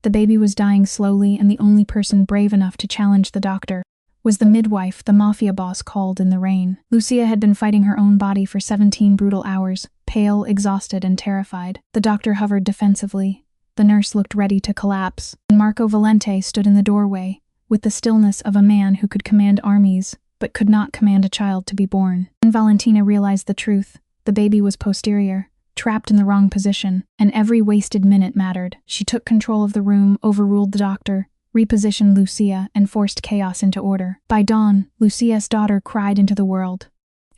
The baby was dying slowly, and the only person brave enough to challenge the doctor was the midwife the Mafia boss called in the rain. Lucia had been fighting her own body for 17 brutal hours, pale, exhausted, and terrified. The doctor hovered defensively. The nurse looked ready to collapse, and Marco Valente stood in the doorway, with the stillness of a man who could command armies, but could not command a child to be born. Then Valentina realized the truth. The baby was posterior, trapped in the wrong position, and every wasted minute mattered. She took control of the room, overruled the doctor, repositioned Lucia, and forced chaos into order. By dawn, Lucia's daughter cried into the world,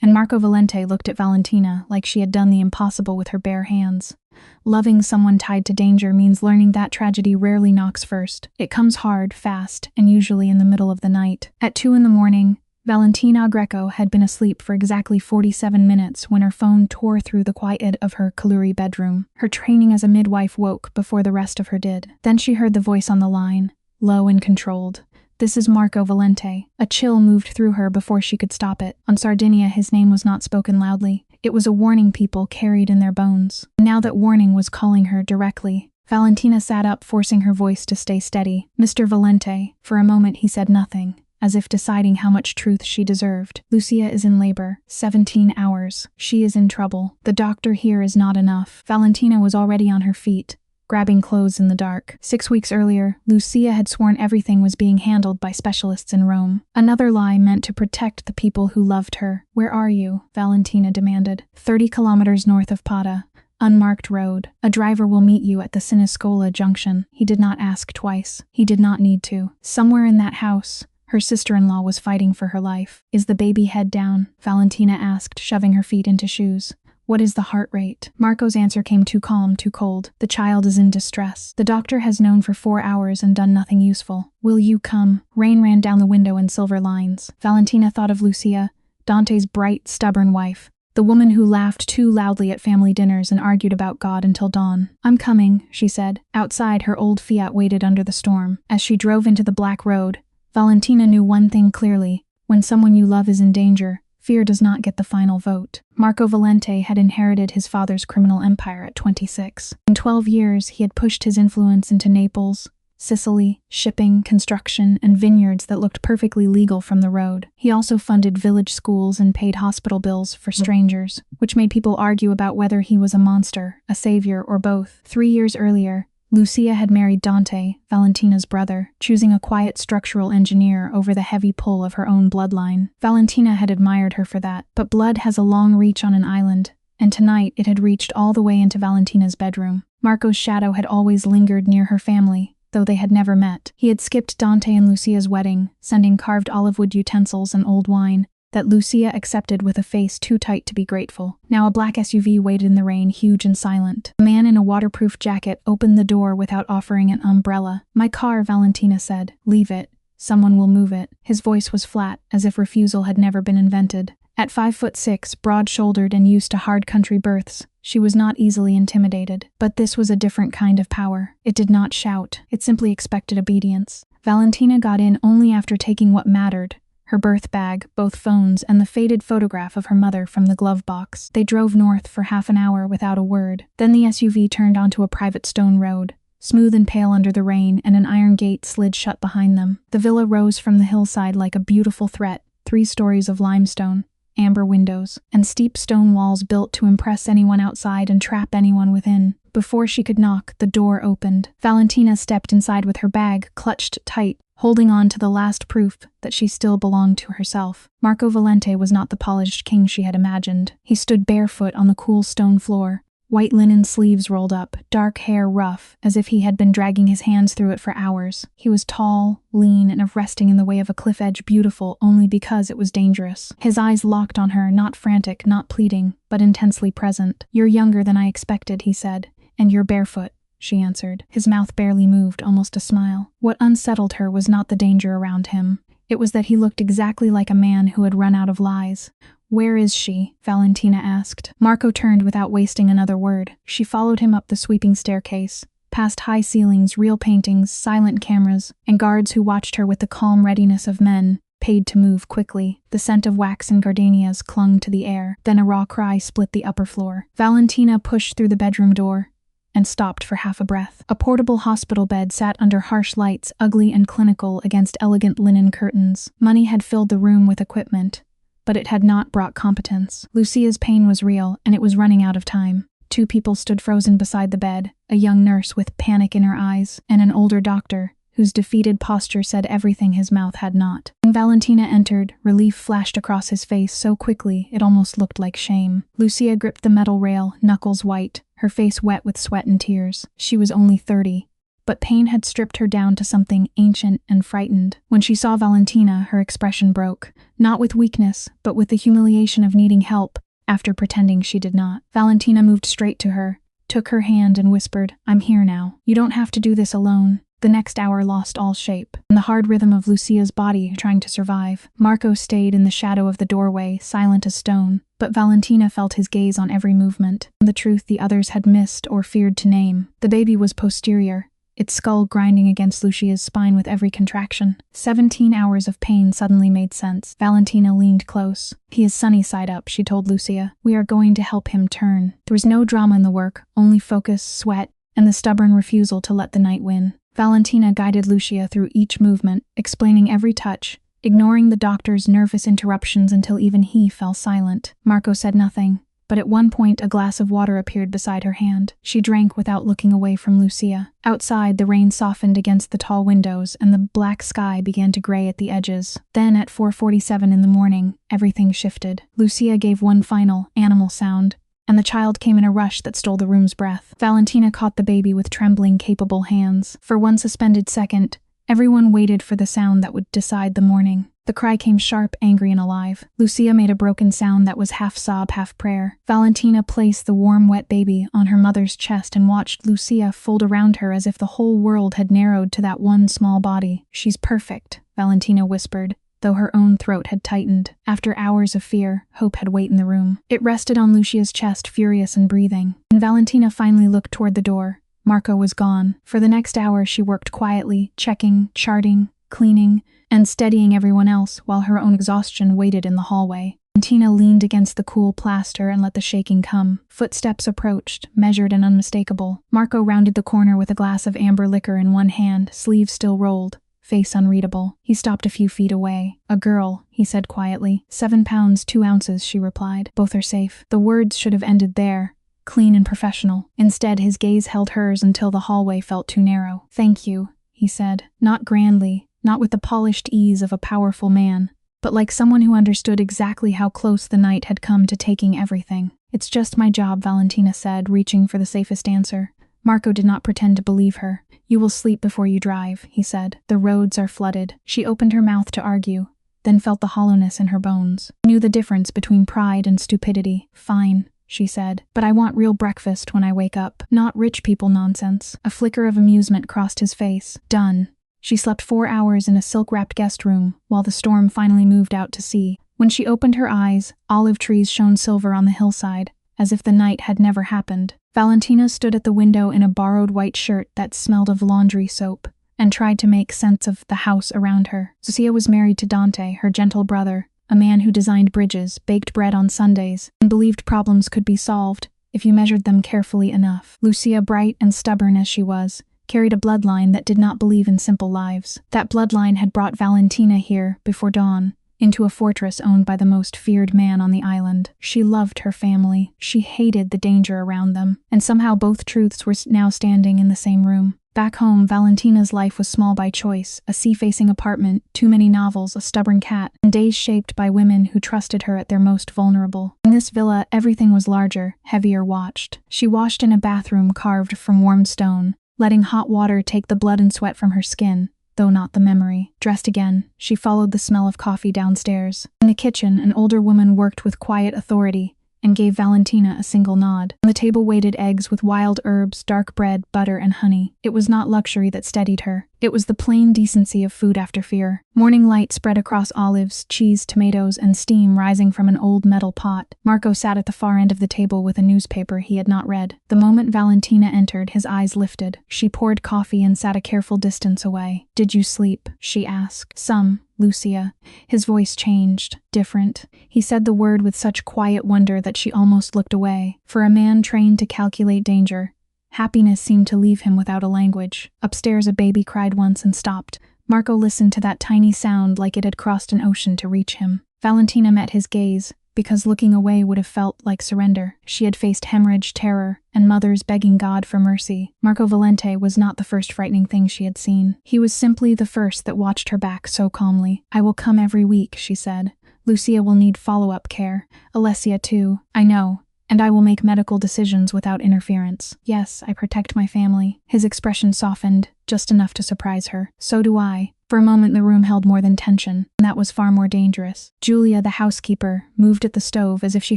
and Marco Valente looked at Valentina like she had done the impossible with her bare hands. Loving someone tied to danger means learning that tragedy rarely knocks first. It comes hard, fast, and usually in the middle of the night. At 2 a.m, Valentina Greco had been asleep for exactly 47 minutes when her phone tore through the quiet of her Kaluri bedroom. Her training as a midwife woke before the rest of her did. Then she heard the voice on the line, low and controlled. "This is Marco Valente." A chill moved through her before she could stop it. On Sardinia, his name was not spoken loudly. It was a warning people carried in their bones. Now that warning was calling her directly. Valentina sat up, forcing her voice to stay steady. "Mr. Valente." For a moment he said nothing, as if deciding how much truth she deserved. "Lucia is in labor. 17 hours. She is in trouble. The doctor here is not enough." Valentina was already on her feet, grabbing clothes in the dark. 6 weeks earlier, Lucia had sworn everything was being handled by specialists in Rome. Another lie meant to protect the people who loved her. "Where are you?" Valentina demanded. 30 kilometers north of Pada. Unmarked road. A driver will meet you at the Siniscola junction. He did not ask twice. He did not need to. Somewhere in that house, her sister-in-law was fighting for her life. "Is the baby head down?" Valentina asked, shoving her feet into shoes. "What is the heart rate?" Marco's answer came too calm, too cold. "The child is in distress. The doctor has known for 4 hours and done nothing useful. Will you come?" Rain ran down the window in silver lines. Valentina thought of Lucia, Dante's bright, stubborn wife, the woman who laughed too loudly at family dinners and argued about God until dawn. "I'm coming," she said. Outside, her old Fiat waited under the storm. As she drove into the black road, Valentina knew one thing clearly: when someone you love is in danger, fear does not get the final vote. Marco Valente had inherited his father's criminal empire at 26. In 12 years, he had pushed his influence into Naples, Sicily, shipping, construction, and vineyards that looked perfectly legal from the road. He also funded village schools and paid hospital bills for strangers, which made people argue about whether he was a monster, a savior, or both. 3 years earlier, Lucia had married Dante, Valentina's brother, choosing a quiet structural engineer over the heavy pull of her own bloodline. Valentina had admired her for that, but blood has a long reach on an island, and tonight it had reached all the way into Valentina's bedroom. Marco's shadow had always lingered near her family, though they had never met. He had skipped Dante and Lucia's wedding, sending carved olive wood utensils and old wine that Lucia accepted with a face too tight to be grateful. Now a black SUV waited in the rain, huge and silent. A man in a waterproof jacket opened the door without offering an umbrella. "My car," Valentina said. "Leave it. Someone will move it." His voice was flat, as if refusal had never been invented. At 5'6", broad-shouldered and used to hard country births, she was not easily intimidated. But this was a different kind of power. It did not shout. It simply expected obedience. Valentina got in only after taking what mattered: her birth bag, both phones, and the faded photograph of her mother from the glove box. They drove north for half an hour without a word. Then the SUV turned onto a private stone road, smooth and pale under the rain, and an iron gate slid shut behind them. The villa rose from the hillside like a beautiful threat, 3 stories of limestone, amber windows, and steep stone walls built to impress anyone outside and trap anyone within. Before she could knock, the door opened. Valentina stepped inside with her bag clutched tight, holding on to the last proof that she still belonged to herself. Marco Valente was not the polished king she had imagined. He stood barefoot on the cool stone floor, white linen sleeves rolled up, dark hair rough, as if he had been dragging his hands through it for hours. He was tall, lean, and of resting in the way of a cliff edge, beautiful only because it was dangerous. His eyes locked on her, not frantic, not pleading, but intensely present. "You're younger than I expected," he said, "and you're barefoot," she answered. His mouth barely moved, almost a smile. What unsettled her was not the danger around him. It was that he looked exactly like a man who had run out of lies. "Where is she?" Valentina asked. Marco turned without wasting another word. She followed him up the sweeping staircase, past high ceilings, real paintings, silent cameras, and guards who watched her with the calm readiness of men paid to move quickly. The scent of wax and gardenias clung to the air. Then a raw cry split the upper floor. Valentina pushed through the bedroom door, and stopped for half a breath. A portable hospital bed sat under harsh lights, ugly and clinical against elegant linen curtains. Money had filled the room with equipment, but it had not brought competence. Lucia's pain was real, and it was running out of time. 2 people stood frozen beside the bed, a young nurse with panic in her eyes, and an older doctor, whose defeated posture said everything his mouth had not. When Valentina entered, relief flashed across his face so quickly it almost looked like shame. Lucia gripped the metal rail, knuckles white, her face wet with sweat and tears. She was only 30, but pain had stripped her down to something ancient and frightened. When she saw Valentina, her expression broke, not with weakness, but with the humiliation of needing help, after pretending she did not. Valentina moved straight to her, took her hand and whispered, "I'm here now. You don't have to do this alone." The next hour lost all shape, and the hard rhythm of Lucia's body trying to survive. Marco stayed in the shadow of the doorway, silent as stone, but Valentina felt his gaze on every movement. The truth the others had missed or feared to name. The baby was posterior, its skull grinding against Lucia's spine with every contraction. 17 hours of pain suddenly made sense. Valentina leaned close. "He is sunny side up," she told Lucia. "We are going to help him turn." There was no drama in the work, only focus, sweat, and the stubborn refusal to let the night win. Valentina guided Lucia through each movement, explaining every touch, ignoring the doctor's nervous interruptions until even he fell silent. Marco said nothing, but at one point a glass of water appeared beside her hand. She drank without looking away from Lucia. Outside, the rain softened against the tall windows, and the black sky began to gray at the edges. Then, at 4:47 in the morning, everything shifted. Lucia gave one final, animal sound, and the child came in a rush that stole the room's breath. Valentina caught the baby with trembling, capable hands. For one suspended second, everyone waited for the sound that would decide the morning. The cry came sharp, angry, and alive. Lucia made a broken sound that was half sob, half prayer. Valentina placed the warm, wet baby on her mother's chest and watched Lucia fold around her as if the whole world had narrowed to that one small body. "She's perfect," Valentina whispered, though her own throat had tightened. After hours of fear, hope had weight in the room. It rested on Lucia's chest, furious and breathing. When Valentina finally looked toward the door, Marco was gone. For the next hour, she worked quietly, checking, charting, cleaning, and steadying everyone else, while her own exhaustion waited in the hallway. Valentina leaned against the cool plaster and let the shaking come. Footsteps approached, measured and unmistakable. Marco rounded the corner with a glass of amber liquor in one hand, sleeves still rolled, face unreadable. He stopped a few feet away. "A girl," he said quietly. 7 pounds, 2 ounces, she replied. "Both are safe." The words should have ended there, clean and professional. Instead, his gaze held hers until the hallway felt too narrow. "Thank you," he said. Not grandly, not with the polished ease of a powerful man, but like someone who understood exactly how close the night had come to taking everything. "It's just my job," Valentina said, reaching for the safest answer. Marco did not pretend to believe her. "You will sleep before you drive," he said. "The roads are flooded." She opened her mouth to argue, then felt the hollowness in her bones. Knew the difference between pride and stupidity. "Fine," she said, "but I want real breakfast when I wake up, not rich people nonsense." A flicker of amusement crossed his face. Done. She slept 4 hours in a silk-wrapped guest room, while the storm finally moved out to sea. When she opened her eyes, olive trees shone silver on the hillside, as if the night had never happened. Valentina stood at the window in a borrowed white shirt that smelled of laundry soap, and tried to make sense of the house around her. Lucia was married to Dante, her gentle brother, a man who designed bridges, baked bread on Sundays, and believed problems could be solved if you measured them carefully enough. Lucia, bright and stubborn as she was, carried a bloodline that did not believe in simple lives. That bloodline had brought Valentina here, before dawn, into a fortress owned by the most feared man on the island. She loved her family. She hated the danger around them. And somehow both truths were now standing in the same room. Back home, Valentina's life was small by choice, a sea-facing apartment, too many novels, a stubborn cat, and days shaped by women who trusted her at their most vulnerable. In this villa, everything was larger, heavier, watched. She washed in a bathroom carved from warm stone, letting hot water take the blood and sweat from her skin, though not the memory. Dressed again, she followed the smell of coffee downstairs. In the kitchen, an older woman worked with quiet authority and gave Valentina a single nod. On the table waited eggs with wild herbs, dark bread, butter, and honey. It was not luxury that steadied her. It was the plain decency of food after fear. Morning light spread across olives, cheese, tomatoes, and steam rising from an old metal pot. Marco sat at the far end of the table with a newspaper he had not read. The moment Valentina entered, his eyes lifted. She poured coffee and sat a careful distance away. "Did you sleep?" she asked. "Some, Lucia." His voice changed. Different. He said the word with such quiet wonder that she almost looked away. For a man trained to calculate danger, Happiness seemed to leave him without a language. Upstairs, a baby cried once and stopped. Marco listened to that tiny sound like it had crossed an ocean to reach him. Valentina met his gaze, because looking away would have felt like surrender. She had faced hemorrhage, terror, and mothers begging God for mercy. Marco Valente was not the first frightening thing she had seen. He was simply the first that watched her back so calmly. "I will come every week," she said. "Lucia will need follow-up care. Alessia too. I know. And I will make medical decisions without interference. Yes, I protect my family." His expression softened, just enough to surprise her. "So do I." For a moment the room held more than tension, and that was far more dangerous. Julia, the housekeeper, moved at the stove as if she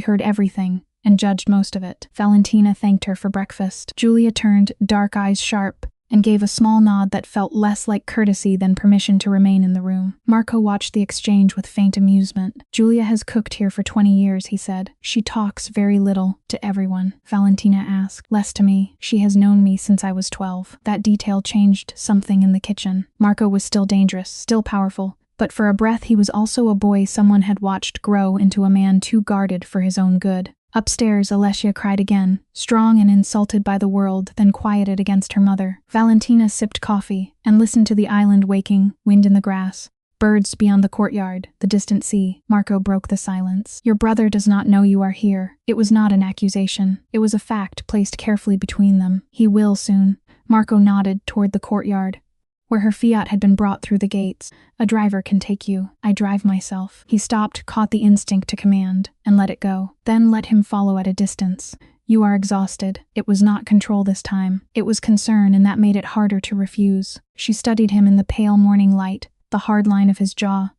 heard everything and judged most of it. Valentina thanked her for breakfast. Julia turned, dark eyes sharp, and gave a small nod that felt less like courtesy than permission to remain in the room. Marco watched the exchange with faint amusement. "Julia has cooked here for 20 years, he said. "She talks very little to everyone," Valentina asked. "Less to me. She has known me since I was 12. That detail changed something in the kitchen. Marco was still dangerous, still powerful, but for a breath he was also a boy someone had watched grow into a man too guarded for his own good. Upstairs, Alessia cried again, strong and insulted by the world, then quieted against her mother. Valentina sipped coffee and listened to the island waking, wind in the grass, birds beyond the courtyard, the distant sea. Marco broke the silence. "Your brother does not know you are here." It was not an accusation. It was a fact placed carefully between them. "He will soon." Marco nodded toward the courtyard, where her Fiat had been brought through the gates. "A driver can take you. I drive myself." He stopped, caught the instinct to command, and let it go. Then let him follow at a distance. "You are exhausted." It was not control this time. It was concern, and that made it harder to refuse. She studied him in the pale morning light, the hard line of his jaw,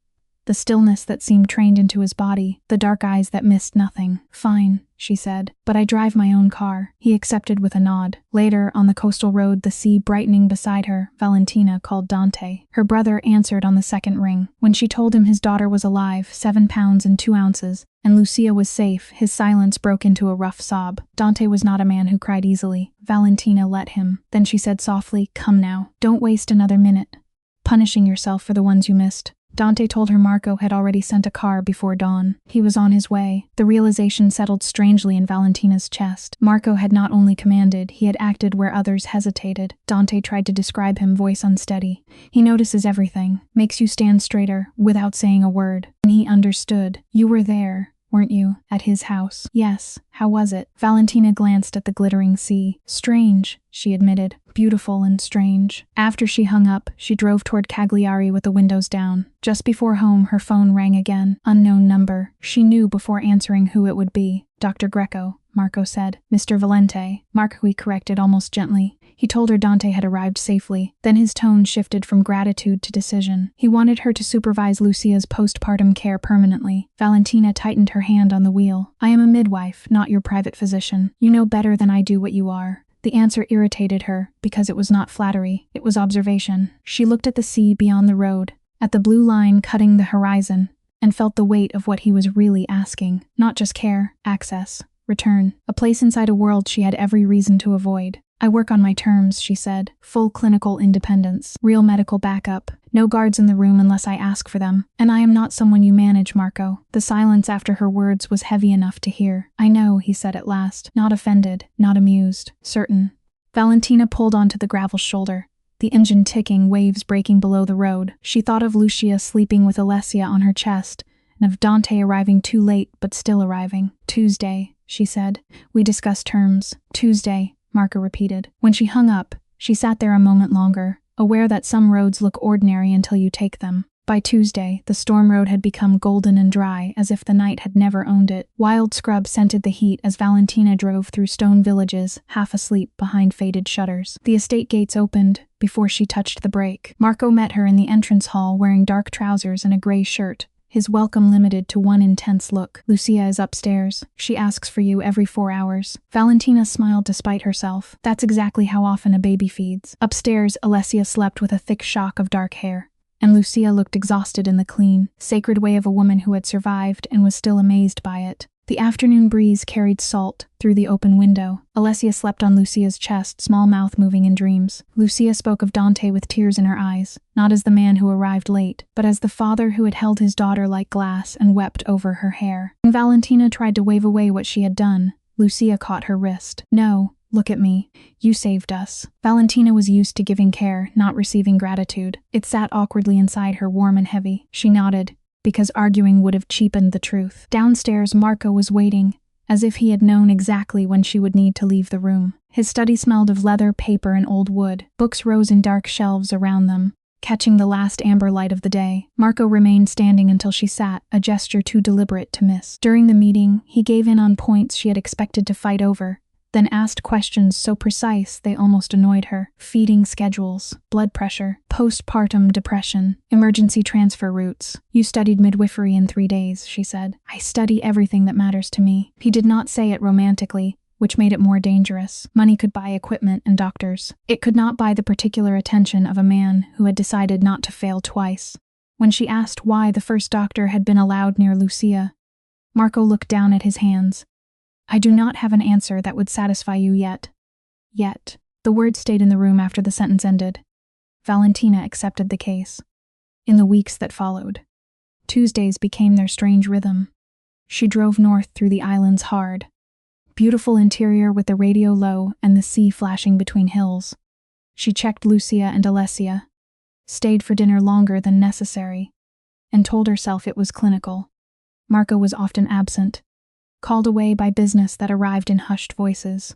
the stillness that seemed trained into his body, the dark eyes that missed nothing. "Fine," she said, "but I drive my own car." He accepted with a nod. Later, on the coastal road, the sea brightening beside her, Valentina called Dante. Her brother answered on the second ring. When she told him his daughter was alive, 7 pounds and 2 ounces, and Lucia was safe, his silence broke into a rough sob. Dante was not a man who cried easily. Valentina let him. Then she said softly, "Come now. Don't waste another minute punishing yourself for the ones you missed." Dante told her Marco had already sent a car before dawn. He was on his way. The realization settled strangely in Valentina's chest. Marco had not only commanded, he had acted where others hesitated. Dante tried to describe him, voice unsteady. "He notices everything, makes you stand straighter, without saying a word." And he understood. "You were there, weren't you, at his house?" "Yes. How was it?" Valentina glanced at the glittering sea. "Strange," she admitted. "Beautiful and strange." After she hung up, she drove toward Cagliari with the windows down. Just before home, her phone rang again. Unknown number. She knew before answering who it would be. "Dr. Greco," Marco said. "Mr. Valente," Marco corrected almost gently. He told her Dante had arrived safely. Then his tone shifted from gratitude to decision. He wanted her to supervise Lucia's postpartum care permanently. Valentina tightened her hand on the wheel. "I am a midwife, not your private physician. You know better than I do what you are." The answer irritated her, because it was not flattery, it was observation. She looked at the sea beyond the road, at the blue line cutting the horizon, and felt the weight of what he was really asking. Not just care, access, return, a place inside a world she had every reason to avoid. "I work on my terms," she said. "Full clinical independence, real medical backup, no guards in the room unless I ask for them. And I am not someone you manage, Marco." The silence after her words was heavy enough to hear. "I know," he said at last, not offended, not amused, certain. Valentina pulled onto the gravel shoulder, the engine ticking, waves breaking below the road. She thought of Lucia sleeping with Alessia on her chest, and of Dante arriving too late but still arriving. "Tuesday," she said. "We discussed terms." "Tuesday," Marco repeated. When she hung up, she sat there a moment longer, aware that some roads look ordinary until you take them. By Tuesday, the storm road had become golden and dry, as if the night had never owned it. Wild scrub scented the heat as Valentina drove through stone villages, half asleep behind faded shutters. The estate gates opened before she touched the brake. Marco met her in the entrance hall wearing dark trousers and a gray shirt, his welcome limited to one intense look. "Lucia is upstairs. She asks for you every 4 hours." Valentina smiled despite herself. That's exactly how often a baby feeds. Upstairs, Alessia slept with a thick shock of dark hair, and Lucia looked exhausted in the clean, sacred way of a woman who had survived and was still amazed by it. The afternoon breeze carried salt through the open window. Alessia slept on Lucia's chest, small mouth moving in dreams. Lucia spoke of Dante with tears in her eyes, not as the man who arrived late, but as the father who had held his daughter like glass and wept over her hair. When Valentina tried to wave away what she had done, Lucia caught her wrist. "No," Look at me. You saved us. Valentina was used to giving care, not receiving gratitude. It sat awkwardly inside her, warm and heavy. She nodded, because arguing would have cheapened the truth. Downstairs, Marco was waiting, as if he had known exactly when she would need to leave the room. His study smelled of leather, paper, and old wood. Books rose in dark shelves around them, catching the last amber light of the day. Marco remained standing until she sat, a gesture too deliberate to miss. During the meeting, he gave in on points she had expected to fight over, then asked questions so precise they almost annoyed her. Feeding schedules, blood pressure, postpartum depression, emergency transfer routes. You studied midwifery in 3 days, she said. I study everything that matters to me. He did not say it romantically, which made it more dangerous. Money could buy equipment and doctors. It could not buy the particular attention of a man who had decided not to fail twice. When she asked why the first doctor had been allowed near Lucia, Marco looked down at his hands. I do not have an answer that would satisfy you yet. Yet. The words stayed in the room after the sentence ended. Valentina accepted the case. In the weeks that followed, Tuesdays became their strange rhythm. She drove north through the island's hard, beautiful interior with the radio low and the sea flashing between hills. She checked Lucia and Alessia, stayed for dinner longer than necessary, and told herself it was clinical. Marco was often absent, called away by business that arrived in hushed voices.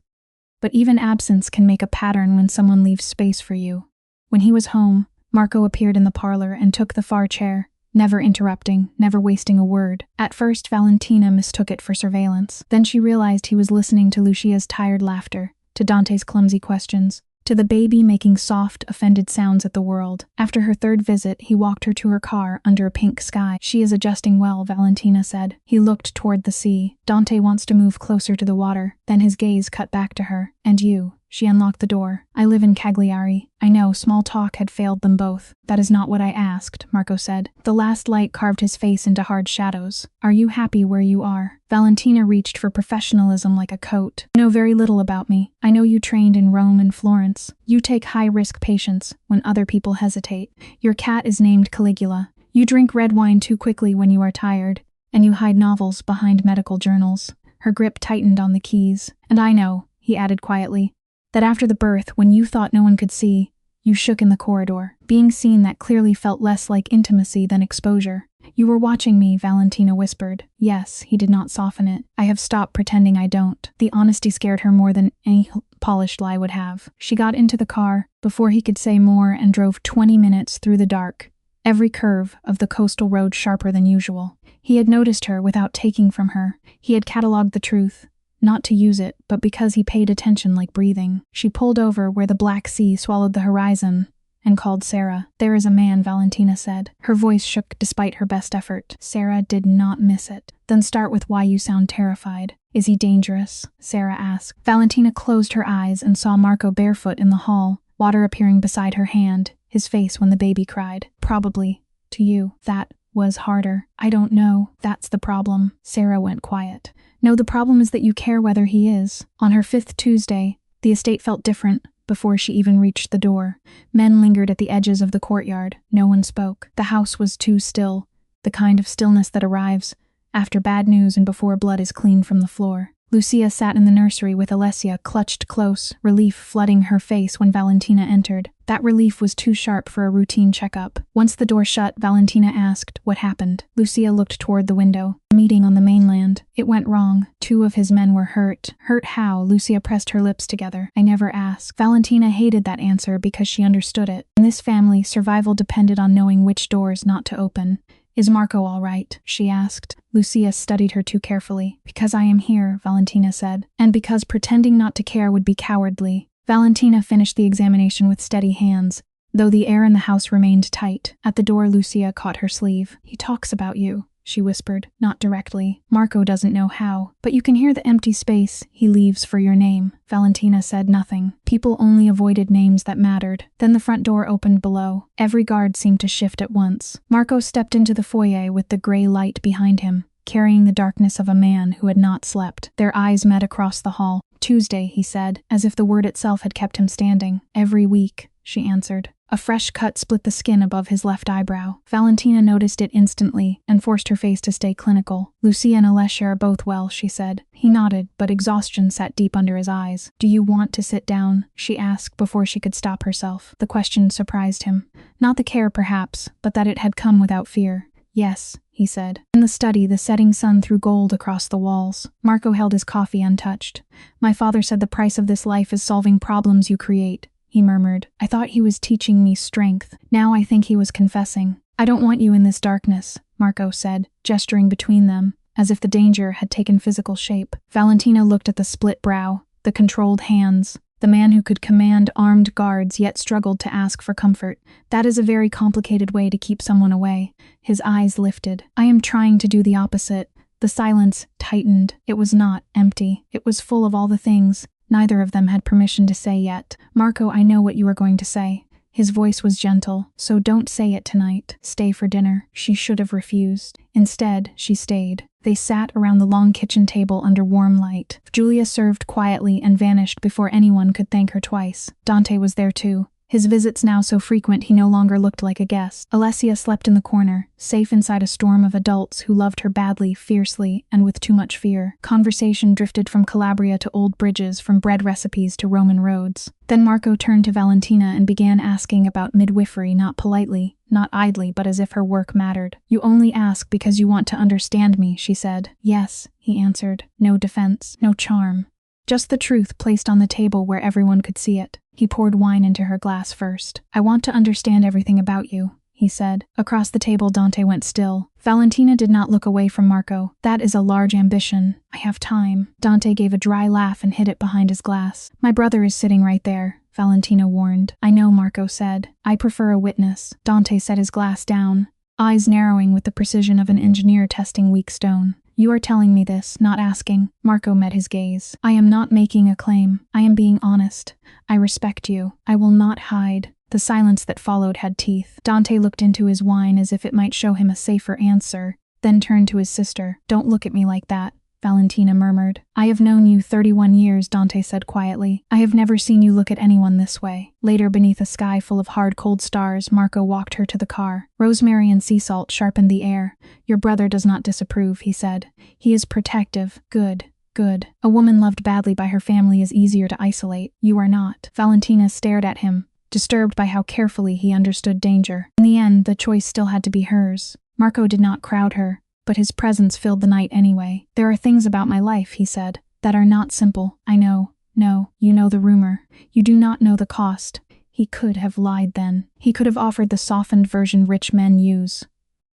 But even absence can make a pattern when someone leaves space for you. When he was home, Marco appeared in the parlor and took the far chair, never interrupting, never wasting a word. At first, Valentina mistook it for surveillance. Then she realized he was listening to Lucia's tired laughter, to Dante's clumsy questions, to the baby making soft, offended sounds at the world. After her third visit, he walked her to her car under a pink sky. She is adjusting well, Valentina said. He looked toward the sea. Dante wants to move closer to the water. Then his gaze cut back to her. And you? She unlocked the door. I live in Cagliari. I know, small talk had failed them both. That is not what I asked, Marco said. The last light carved his face into hard shadows. Are you happy where you are? Valentina reached for professionalism like a coat. You know very little about me. I know you trained in Rome and Florence. You take high-risk patients when other people hesitate. Your cat is named Caligula. You drink red wine too quickly when you are tired, and you hide novels behind medical journals. Her grip tightened on the keys. And I know, he added quietly, that after the birth, when you thought no one could see, you shook in the corridor. Being seen that clearly felt less like intimacy than exposure. You were watching me, Valentina whispered. Yes, he did not soften it. I have stopped pretending I don't. The honesty scared her more than any polished lie would have. She got into the car before he could say more and drove 20 minutes through the dark, every curve of the coastal road sharper than usual. He had noticed her without taking from her. He had catalogued the truth, not to use it, but because he paid attention like breathing. She pulled over where the Black Sea swallowed the horizon and called Sarah. There is a man, Valentina said. Her voice shook despite her best effort. Sarah did not miss it. Then start with why you sound terrified. Is he dangerous? Sarah asked. Valentina closed her eyes and saw Marco barefoot in the hall, water appearing beside her hand, his face when the baby cried. Probably. To you. That was harder. I don't know. That's the problem. Sarah went quiet. No, the problem is that you care whether he is. On her 5th Tuesday, the estate felt different before she even reached the door. Men lingered at the edges of the courtyard. No one spoke. The house was too still, the kind of stillness that arrives after bad news and before blood is cleaned from the floor. Lucia sat in the nursery with Alessia clutched close, relief flooding her face when Valentina entered. That relief was too sharp for a routine checkup. Once the door shut, Valentina asked, what happened? Lucia looked toward the window. A meeting on the mainland. It went wrong. 2 of his men were hurt. Hurt how? Lucia pressed her lips together. I never asked. Valentina hated that answer because she understood it. In this family, survival depended on knowing which doors not to open. Is Marco all right? She asked. Lucia studied her too carefully. Because I am here, Valentina said. And because pretending not to care would be cowardly. Valentina finished the examination with steady hands, though the air in the house remained tight. At the door, Lucia caught her sleeve. He talks about you, she whispered, not directly. Marco doesn't know how, but you can hear the empty space he leaves for your name. Valentina said nothing. People only avoided names that mattered. Then the front door opened below. Every guard seemed to shift at once. Marco stepped into the foyer with the gray light behind him, carrying the darkness of a man who had not slept. Their eyes met across the hall. Tuesday, he said, as if the word itself had kept him standing. Every week, she answered. A fresh cut split the skin above his left eyebrow. Valentina noticed it instantly and forced her face to stay clinical. "Lucia and Alessia are both well," she said. He nodded, but exhaustion sat deep under his eyes. "Do you want to sit down?" she asked before she could stop herself. The question surprised him. Not the care, perhaps, but that it had come without fear. "Yes," he said. In the study, the setting sun threw gold across the walls. Marco held his coffee untouched. "My father said the price of this life is solving problems you create," he murmured. "I thought he was teaching me strength. Now I think he was confessing." "I don't want you in this darkness," Marco said, gesturing between them, as if the danger had taken physical shape. Valentina looked at the split brow, the controlled hands, the man who could command armed guards yet struggled to ask for comfort. "That is a very complicated way to keep someone away." His eyes lifted. "I am trying to do the opposite." The silence tightened. It was not empty. It was full of all the things neither of them had permission to say yet. "Marco, I know what you are going to say." His voice was gentle. "So don't say it tonight. Stay for dinner." She should have refused. Instead, she stayed. They sat around the long kitchen table under warm light. Julia served quietly and vanished before anyone could thank her twice. Dante was there too. His visits now so frequent he no longer looked like a guest. Alessia slept in the corner, safe inside a storm of adults who loved her badly, fiercely, and with too much fear. Conversation drifted from Calabria to old bridges, from bread recipes to Roman roads. Then Marco turned to Valentina and began asking about midwifery, not politely, not idly, but as if her work mattered. "You only ask because you want to understand me," she said. "Yes," he answered. No defense, no charm. Just the truth placed on the table where everyone could see it. He poured wine into her glass first. "I want to understand everything about you," he said. Across the table, Dante went still. Valentina did not look away from Marco. "That is a large ambition. I have time." Dante gave a dry laugh and hid it behind his glass. "My brother is sitting right there," Valentina warned. "I know," Marco said. "I prefer a witness." Dante set his glass down, eyes narrowing with the precision of an engineer testing weak stone. "You are telling me this, not asking." Marco met his gaze. "I am not making a claim. I am being honest. I respect you. I will not hide." The silence that followed had teeth. Dante looked into his wine as if it might show him a safer answer, then turned to his sister. "Don't look at me like that," Valentina murmured. "I have known you 31 years, Dante said quietly. "I have never seen you look at anyone this way." Later, beneath a sky full of hard, cold stars, Marco walked her to the car. Rosemary and sea salt sharpened the air. "Your brother does not disapprove," he said. "He is protective. Good. Good. A woman loved badly by her family is easier to isolate. You are not." Valentina stared at him, disturbed by how carefully he understood danger. In the end, the choice still had to be hers. Marco did not crowd her, but his presence filled the night anyway. "There are things about my life," he said, "that are not simple. I know. No, you know the rumor. You do not know the cost." He could have lied then. He could have offered the softened version rich men use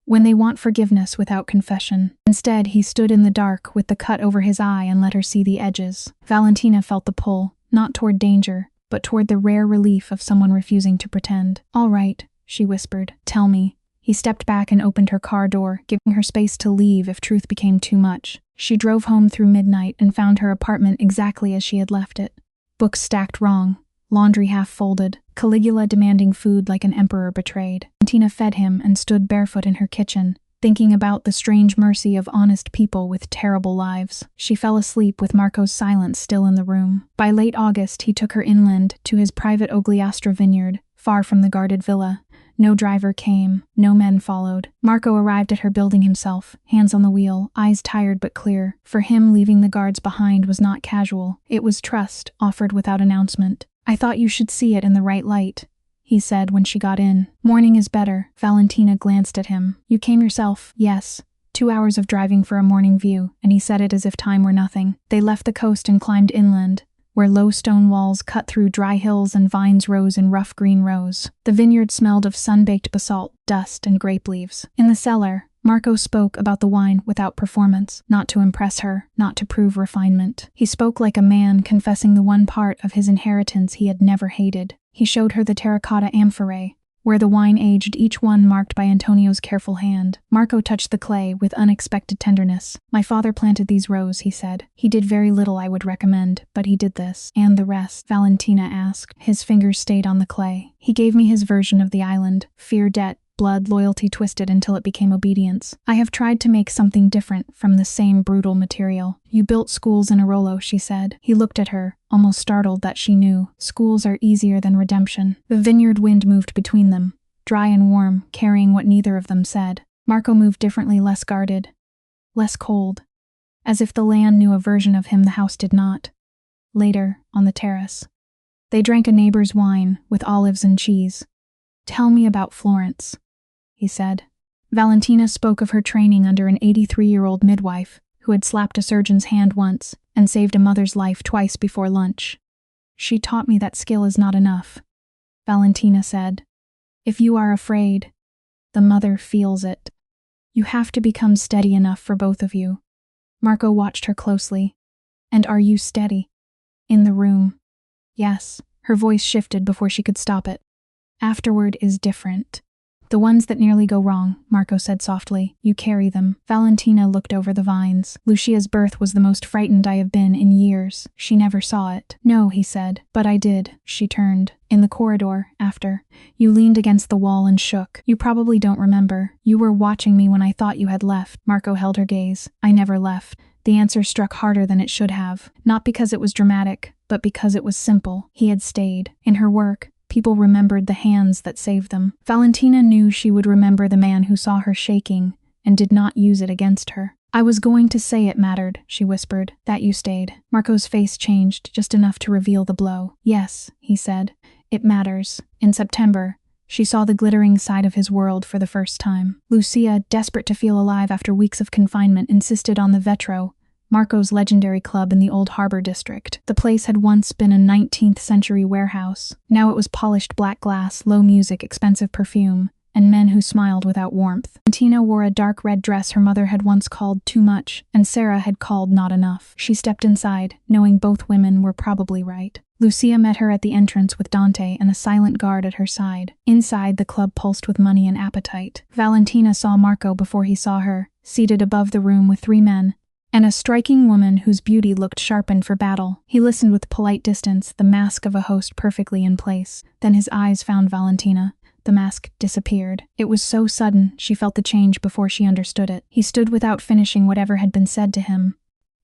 when they want forgiveness without confession. Instead, he stood in the dark with the cut over his eye and let her see the edges. Valentina felt the pull, not toward danger, but toward the rare relief of someone refusing to pretend. "All right," she whispered. "Tell me." He stepped back and opened her car door, giving her space to leave if truth became too much. She drove home through midnight and found her apartment exactly as she had left it. Books stacked wrong, laundry half folded, Caligula demanding food like an emperor betrayed. Tina fed him and stood barefoot in her kitchen, thinking about the strange mercy of honest people with terrible lives. She fell asleep with Marco's silence still in the room. By late August, he took her inland to his private Ogliastra vineyard, far from the guarded villa. No driver came, no men followed. Marco arrived at her building himself, hands on the wheel, eyes tired but clear. For him, leaving the guards behind was not casual. It was trust, offered without announcement. "I thought you should see it in the right light," he said when she got in. "Morning is better." Valentina glanced at him. "You came yourself?" "Yes. 2 hours of driving for a morning view," and he said it as if time were nothing. They left the coast and climbed inland, where low stone walls cut through dry hills and vines rose in rough green rows. The vineyard smelled of sun-baked basalt, dust, and grape leaves. In the cellar, Marco spoke about the wine without performance, not to impress her, not to prove refinement. He spoke like a man confessing the one part of his inheritance he had never hated. He showed her the terracotta amphorae, where the wine aged, each one marked by Antonio's careful hand. Marco touched the clay with unexpected tenderness. "My father planted these rows," he said. "He did very little I would recommend, but he did this." "And the rest?" Valentina asked. His fingers stayed on the clay. "He gave me his version of the island. Fear, debt, blood, loyalty twisted until it became obedience. I have tried to make something different from the same brutal material. You built schools in Arolo, she said. He looked at her, almost startled that she knew. Schools are easier than redemption. The vineyard wind moved between them, dry and warm, carrying what neither of them said. Marco moved differently, less guarded, less cold, as if the land knew a version of him the house did not. Later, on the terrace, they drank a neighbor's wine with olives and cheese. Tell me about Florence, he said. Valentina spoke of her training under an 83-year-old midwife who had slapped a surgeon's hand once and saved a mother's life twice before lunch. She taught me that skill is not enough, Valentina said. If you are afraid, the mother feels it. You have to become steady enough for both of you. Marco watched her closely. And are you steady? In the room. Yes, her voice shifted before she could stop it. Afterward is different. The ones that nearly go wrong, Marco said softly. You carry them. Valentina looked over the vines. Lucia's birth was the most frightened I have been in years. She never saw it. No, he said. But I did. She turned. In the corridor, after. You leaned against the wall and shook. You probably don't remember. You were watching me when I thought you had left. Marco held her gaze. I never left. The answer struck harder than it should have. Not because it was dramatic, but because it was simple. He had stayed. In her work, people remembered the hands that saved them. Valentina knew she would remember the man who saw her shaking and did not use it against her. I was going to say it mattered, she whispered, that you stayed. Marco's face changed just enough to reveal the blow. Yes, he said, it matters. In September, she saw the glittering side of his world for the first time. Lucia, desperate to feel alive after weeks of confinement, insisted on the Vetro, Marco's legendary club in the old harbor district. The place had once been a 19th century warehouse. Now it was polished black glass, low music, expensive perfume, and men who smiled without warmth. Valentina wore a dark red dress her mother had once called too much, and Sarah had called not enough. She stepped inside, knowing both women were probably right. Lucia met her at the entrance with Dante and a silent guard at her side. Inside, the club pulsed with money and appetite. Valentina saw Marco before he saw her, seated above the room with 3 men, and a striking woman whose beauty looked sharpened for battle. He listened with polite distance, the mask of a host perfectly in place. Then his eyes found Valentina. The mask disappeared. It was so sudden, she felt the change before she understood it. He stood without finishing whatever had been said to him,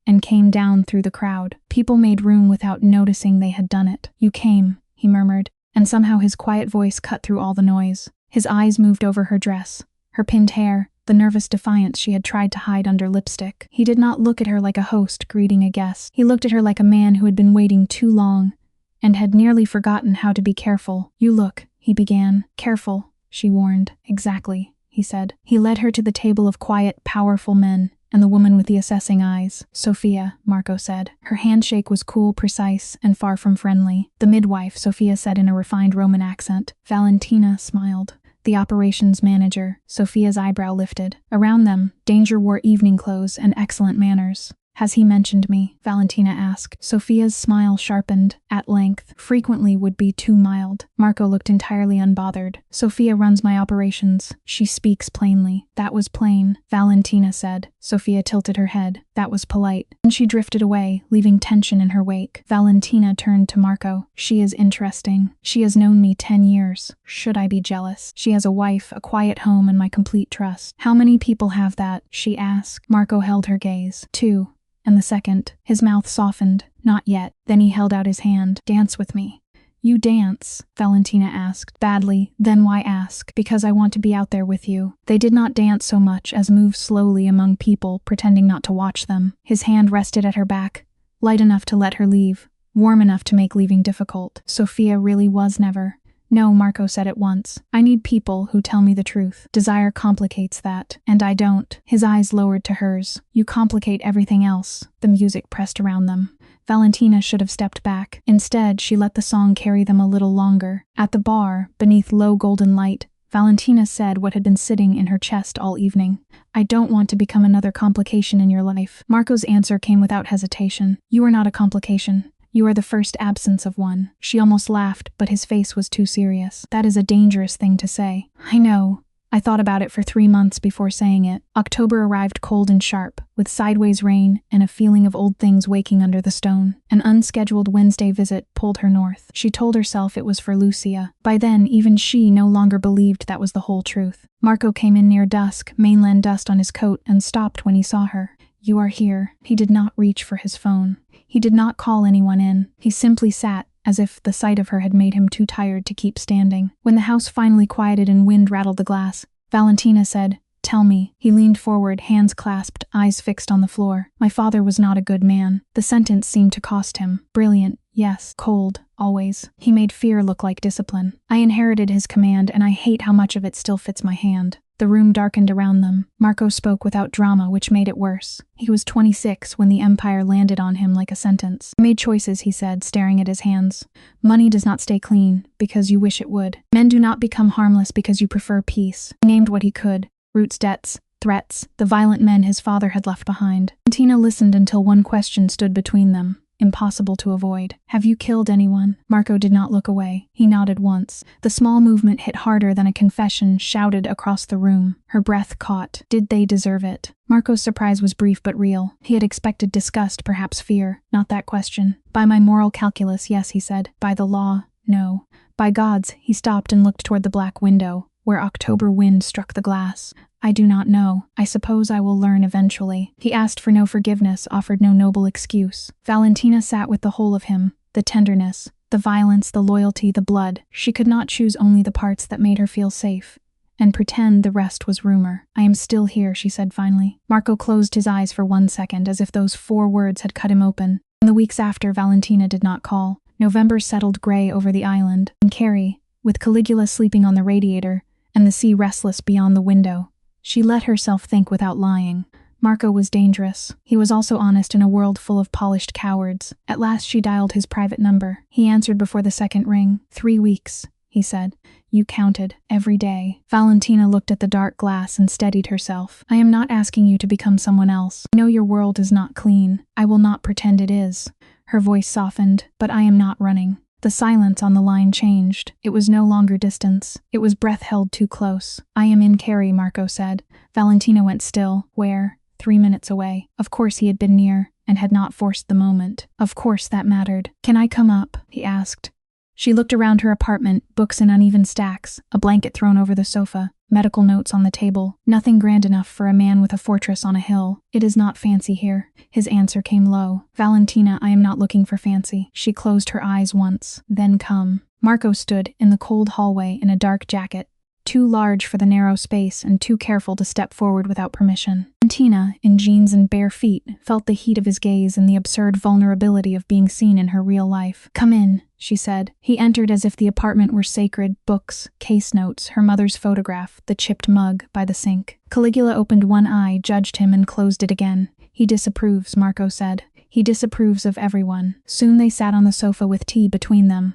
and came down through the crowd. People made room without noticing they had done it. You came, he murmured, and somehow his quiet voice cut through all the noise. His eyes moved over her dress, her pinned hair, the nervous defiance she had tried to hide under lipstick. He did not look at her like a host greeting a guest. He looked at her like a man who had been waiting too long and had nearly forgotten how to be careful. You look, he began. Careful, she warned. Exactly, he said. He led her to the table of quiet, powerful men, and the woman with the assessing eyes. Sophia, Marco said. Her handshake was cool, precise, and far from friendly. The midwife, Sophia said in a refined Roman accent. Valentina smiled. The operations manager, Sophia's eyebrow lifted. Around them, Danger wore evening clothes and excellent manners. Has he mentioned me? Valentina asked. Sophia's smile sharpened. At length, frequently would be too mild. Marco looked entirely unbothered. Sophia runs my operations. She speaks plainly. That was plain, Valentina said. Sophia tilted her head. That was polite. And she drifted away, leaving tension in her wake. Valentina turned to Marco. She is interesting. She has known me 10 years. Should I be jealous? She has a wife, a quiet home, and my complete trust. How many people have that? She asked. Marco held her gaze. 2. And the second. His mouth softened. Not yet. Then he held out his hand. Dance with me. You dance? Valentina asked. Badly. Then why ask? Because I want to be out there with you. They did not dance so much as move slowly among people, pretending not to watch them. His hand rested at her back, light enough to let her leave, warm enough to make leaving difficult. Sophia really was never. No, Marco said at once. I need people who tell me the truth. Desire complicates that, and I don't. His eyes lowered to hers. You complicate everything else. The music pressed around them. Valentina should have stepped back. Instead, she let the song carry them a little longer. At the bar, beneath low golden light, Valentina said what had been sitting in her chest all evening. I don't want to become another complication in your life. Marco's answer came without hesitation. You are not a complication. You are the first absence of one. She almost laughed, but his face was too serious. That is a dangerous thing to say. I know. I thought about it for 3 months before saying it. October arrived cold and sharp, with sideways rain and a feeling of old things waking under the stone. An unscheduled Wednesday visit pulled her north. She told herself it was for Lucia. By then, even she no longer believed that was the whole truth. Marco came in near dusk, mainland dust on his coat, and stopped when he saw her. "You are here." He did not reach for his phone. He did not call anyone in. He simply sat, as if the sight of her had made him too tired to keep standing. When the house finally quieted and wind rattled the glass, Valentina said, "Tell me." He leaned forward, hands clasped, eyes fixed on the floor. "My father was not a good man." The sentence seemed to cost him. Brilliant, yes. Cold, always. He made fear look like discipline. I inherited his command, and I hate how much of it still fits my hand. The room darkened around them. Marco spoke without drama, which made it worse. He was 26 when the empire landed on him like a sentence. "I made choices," he said, staring at his hands. "Money does not stay clean because you wish it would. Men do not become harmless because you prefer peace." He named what he could: Root's debts, threats, the violent men his father had left behind. Valentina listened until one question stood between them. Impossible to avoid. "Have you killed anyone?" Marco did not look away. He nodded once. The small movement hit harder than a confession shouted across the room. Her breath caught. Did they deserve it? Marco's surprise was brief but real. He had expected disgust, perhaps fear. Not that question. "By my moral calculus, yes," he said. "By the law, no. By God's." He stopped and looked toward the black window, where October wind struck the glass. "I do not know. I suppose I will learn eventually." He asked for no forgiveness, offered no noble excuse. Valentina sat with the whole of him, the tenderness, the violence, the loyalty, the blood. She could not choose only the parts that made her feel safe, and pretend the rest was rumor. "I am still here," she said finally. Marco closed his eyes for 1 second, as if those 4 words had cut him open. In the weeks after, Valentina did not call. November settled gray over the island, and Carrie, with Caligula sleeping on the radiator, and the sea restless beyond the window, she let herself think without lying. Marco was dangerous. He was also honest in a world full of polished cowards. At last she dialed his private number. He answered before the second ring. 3 weeks, he said. "You counted. Every day." Valentina looked at the dark glass and steadied herself. "I am not asking you to become someone else. I know your world is not clean. I will not pretend it is." Her voice softened. "But I am not running." The silence on the line changed. It was no longer distance. It was breath held too close. "I am in Carrie," Marco said. Valentina went still. Where? 3 minutes away. Of course he had been near, and had not forced the moment. Of course that mattered. "Can I come up?" he asked. She looked around her apartment, books in uneven stacks, a blanket thrown over the sofa, medical notes on the table. Nothing grand enough for a man with a fortress on a hill. "It is not fancy here." His answer came low. "Valentina, I am not looking for fancy." She closed her eyes once. "Then come." Marco stood in the cold hallway in a dark jacket, too large for the narrow space and too careful to step forward without permission. Valentina, in jeans and bare feet, felt the heat of his gaze and the absurd vulnerability of being seen in her real life. "Come in," she said. He entered as if the apartment were sacred: books, case notes, her mother's photograph, the chipped mug by the sink. Caligula opened one eye, judged him, and closed it again. "He disapproves," Marco said. "He disapproves of everyone." Soon they sat on the sofa with tea between them,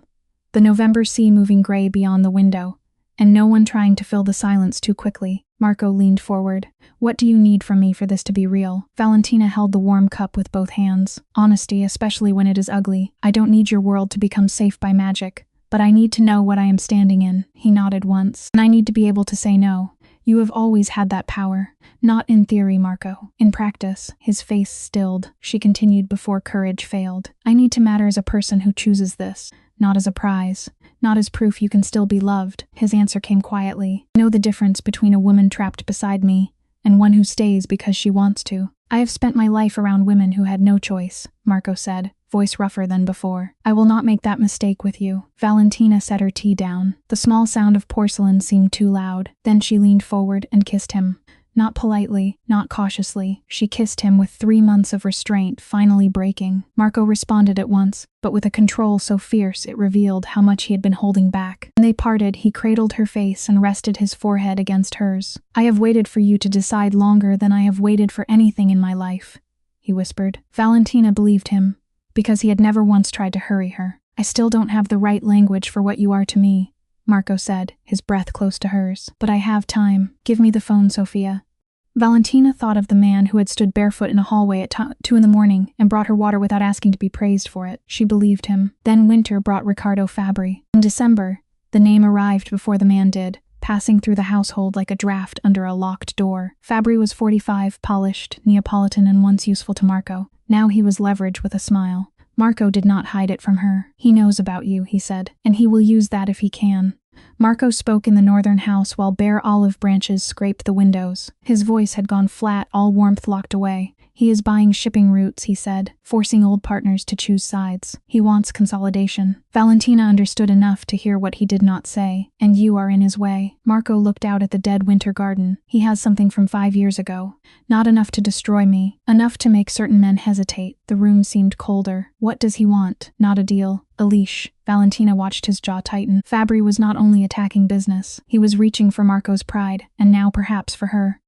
the November sea moving gray beyond the window, and no one trying to fill the silence too quickly. Marco leaned forward. "What do you need from me for this to be real?" Valentina held the warm cup with both hands. "Honesty, especially when it is ugly. I don't need your world to become safe by magic, but I need to know what I am standing in." He nodded once. "And I need to be able to say no. You have always had that power. Not in theory, Marco. In practice." His face stilled. She continued before courage failed. "I need to matter as a person who chooses this, not as a prize. Not as proof you can still be loved." His answer came quietly. "I know the difference between a woman trapped beside me and one who stays because she wants to. I have spent my life around women who had no choice," Marco said, voice rougher than before. "I will not make that mistake with you." Valentina set her tea down. The small sound of porcelain seemed too loud. Then she leaned forward and kissed him. Not politely, not cautiously. She kissed him with 3 months of restraint finally breaking. Marco responded at once, but with a control so fierce it revealed how much he had been holding back. When they parted, he cradled her face and rested his forehead against hers. "I have waited for you to decide longer than I have waited for anything in my life," he whispered. Valentina believed him, because he had never once tried to hurry her. "I still don't have the right language for what you are to me," Marco said, his breath close to hers. "But I have time. Give me the phone, Sophia." Valentina thought of the man who had stood barefoot in a hallway at 2 in the morning and brought her water without asking to be praised for it. She believed him. Then winter brought Riccardo Fabri. In December, the name arrived before the man did. passing through the household like a draft under a locked door. Fabry was 45, polished, Neapolitan, and once useful to Marco. Now he was leverage with a smile. Marco did not hide it from her. He knows about you, he said, and he will use that if he can. Marco spoke in the northern house while bare olive branches scraped the windows. His voice had gone flat, all warmth locked away. He is buying shipping routes, he said, forcing old partners to choose sides. He wants consolidation. Valentina understood enough to hear what he did not say. And you are in his way. Marco looked out at the dead winter garden. He has something from 5 years ago. Not enough to destroy me. Enough to make certain men hesitate. The room seemed colder. What does he want? Not a deal. A leash. Valentina watched his jaw tighten. Fabry was not only attacking business. He was reaching for Marco's pride, and now perhaps for her.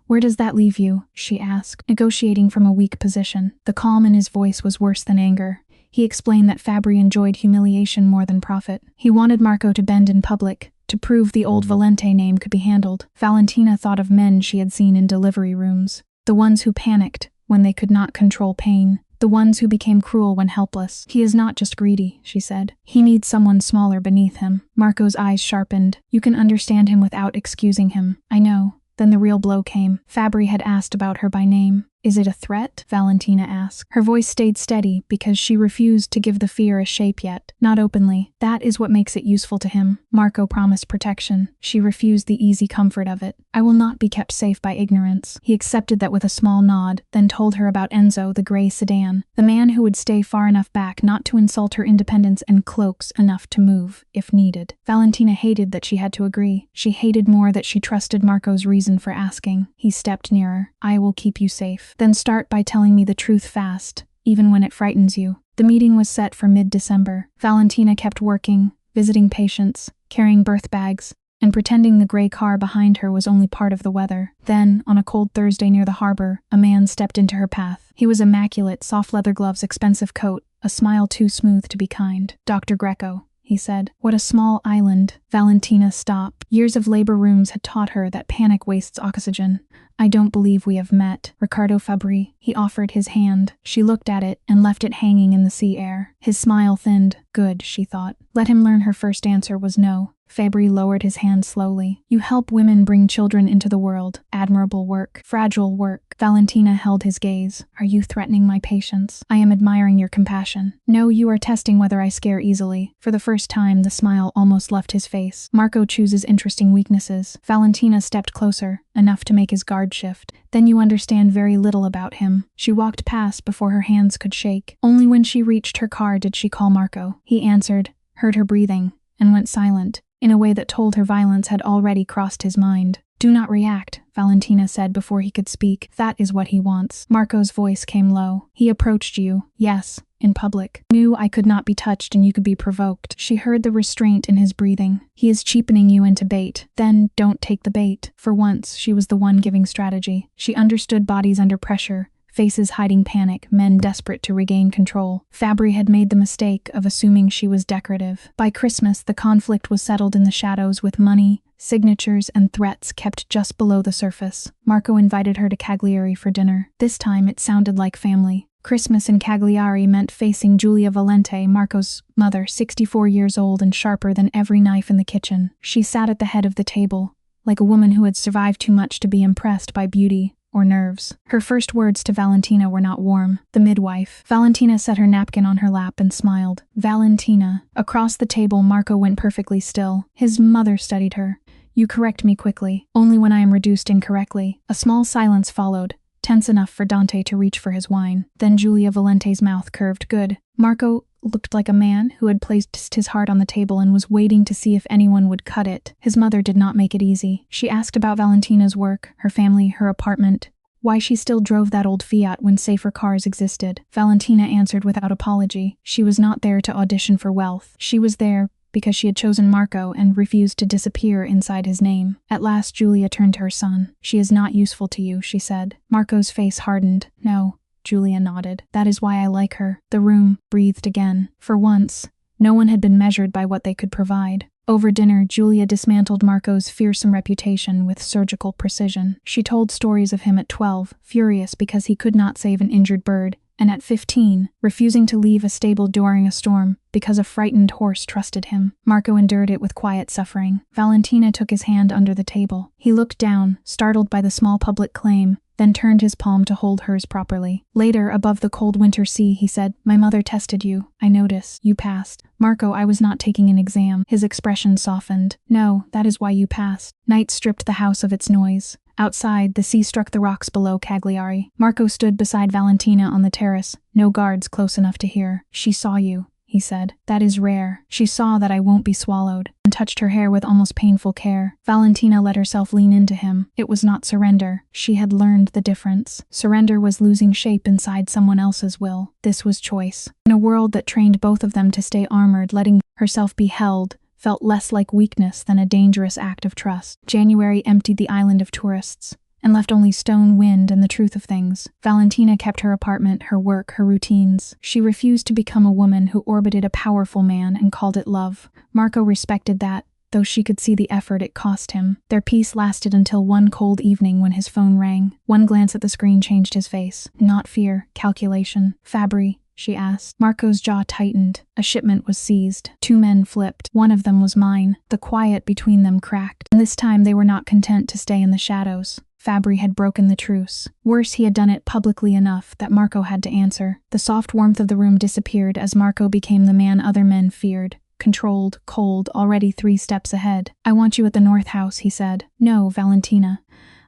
Where does that leave you? She asked, negotiating from a weak position. The calm in his voice was worse than anger. He explained that Fabry enjoyed humiliation more than profit. He wanted Marco to bend in public, to prove the old Valente name could be handled. Valentina thought of men she had seen in delivery rooms. The ones who panicked when they could not control pain. The ones who became cruel when helpless. He is not just greedy, she said. He needs someone smaller beneath him. Marco's eyes sharpened. You can understand him without excusing him. I know. Then the real blow came. Fabry had asked about her by name. Is it a threat? Valentina asked. Her voice stayed steady because she refused to give the fear a shape yet. Not openly. That is what makes it useful to him. Marco promised protection. She refused the easy comfort of it. I will not be kept safe by ignorance. He accepted that with a small nod, then told her about Enzo, the gray sedan. The man who would stay far enough back not to insult her independence and cloaks enough to move, if needed. Valentina hated that she had to agree. She hated more that she trusted Marco's reason for asking. He stepped nearer. I will keep you safe. Then start by telling me the truth fast, even when it frightens you. The meeting was set for mid-December. Valentina kept working, visiting patients, carrying birth bags, and pretending the gray car behind her was only part of the weather. Then, on a cold Thursday near the harbor, a man stepped into her path. He was immaculate, soft leather gloves, expensive coat, a smile too smooth to be kind. Dr. Greco, he said. What a small island. Valentina stopped. Years of labor rooms had taught her that panic wastes oxygen. I don't believe we have met. Riccardo Fabry. He offered his hand. She looked at it and left it hanging in the sea air. His smile thinned. Good, she thought. Let him learn her first answer was no. Fabry lowered his hand slowly. You help women bring children into the world. Admirable work. Fragile work. Valentina held his gaze. Are you threatening my patience? I am admiring your compassion. No, you are testing whether I scare easily. For the first time, the smile almost left his face. Marco chooses interesting weaknesses. Valentina stepped closer, enough to make his guard shift. Then you understand very little about him. She walked past before her hands could shake. Only when she reached her car did she call Marco. He answered, heard her breathing, and went silent, in a way that told her violence had already crossed his mind. Do not react, Valentina said before he could speak. That is what he wants. Marco's voice came low. He approached you. Yes, in public. Knew I could not be touched and you could be provoked. She heard the restraint in his breathing. He is cheapening you into bait. Then don't take the bait. For once, she was the one giving strategy. She understood bodies under pressure, faces hiding panic, men desperate to regain control. Fabry had made the mistake of assuming she was decorative. By Christmas, the conflict was settled in the shadows with money, signatures, and threats kept just below the surface. Marco invited her to Cagliari for dinner. This time, it sounded like family. Christmas in Cagliari meant facing Giulia Valente, Marco's mother, 64 years old and sharper than every knife in the kitchen. She sat at the head of the table, like a woman who had survived too much to be impressed by beauty or nerves. Her first words to Valentina were not warm. The midwife. Valentina set her napkin on her lap and smiled. Valentina. Across the table, Marco went perfectly still. His mother studied her. You correct me quickly, only when I am reduced incorrectly. A small silence followed, tense enough for Dante to reach for his wine. Then Giulia Valente's mouth curved. Good. Marco looked like a man who had placed his heart on the table and was waiting to see if anyone would cut it. His mother did not make it easy. She asked about Valentina's work, her family, her apartment, why she still drove that old Fiat when safer cars existed. Valentina answered without apology. She was not there to audition for wealth. She was there because she had chosen Marco and refused to disappear inside his name. At last, Giulia turned to her son. She is not useful to you, she said. Marco's face hardened. No. Giulia nodded. That is why I like her. The room breathed again. For once, no one had been measured by what they could provide. Over dinner, Giulia dismantled Marco's fearsome reputation with surgical precision. She told stories of him at 12, furious because he could not save an injured bird, and at 15, refusing to leave a stable during a storm because a frightened horse trusted him. Marco endured it with quiet suffering. Valentina took his hand under the table. He looked down, startled by the small public claim, then turned his palm to hold hers properly. Later, above the cold winter sea, he said, "My mother tested you. I notice. You passed." "Marco, I was not taking an exam." His expression softened. "No, that is why you passed." Night stripped the house of its noise. Outside, the sea struck the rocks below Cagliari. Marco stood beside Valentina on the terrace, no guards close enough to hear. "She saw you," he said. "That is rare. She saw that I won't be swallowed," and touched her hair with almost painful care. Valentina let herself lean into him. It was not surrender. She had learned the difference. Surrender was losing shape inside someone else's will. This was choice. In a world that trained both of them to stay armored, letting herself be held felt less like weakness than a dangerous act of trust. January emptied the island of tourists and left only stone, wind, and the truth of things. Valentina kept her apartment, her work, her routines. She refused to become a woman who orbited a powerful man and called it love. Marco respected that, though she could see the effort it cost him. Their peace lasted until one cold evening when his phone rang. One glance at the screen changed his face. Not fear, calculation. "Fabry?" she asked. Marco's jaw tightened. A shipment was seized. 2 men flipped. One of them was mine. The quiet between them cracked. And this time they were not content to stay in the shadows. Fabry had broken the truce. Worse, he had done it publicly enough that Marco had to answer. The soft warmth of the room disappeared as Marco became the man other men feared. Controlled, cold, already 3 steps ahead. "I want you at the North House," he said. "No, Valentina.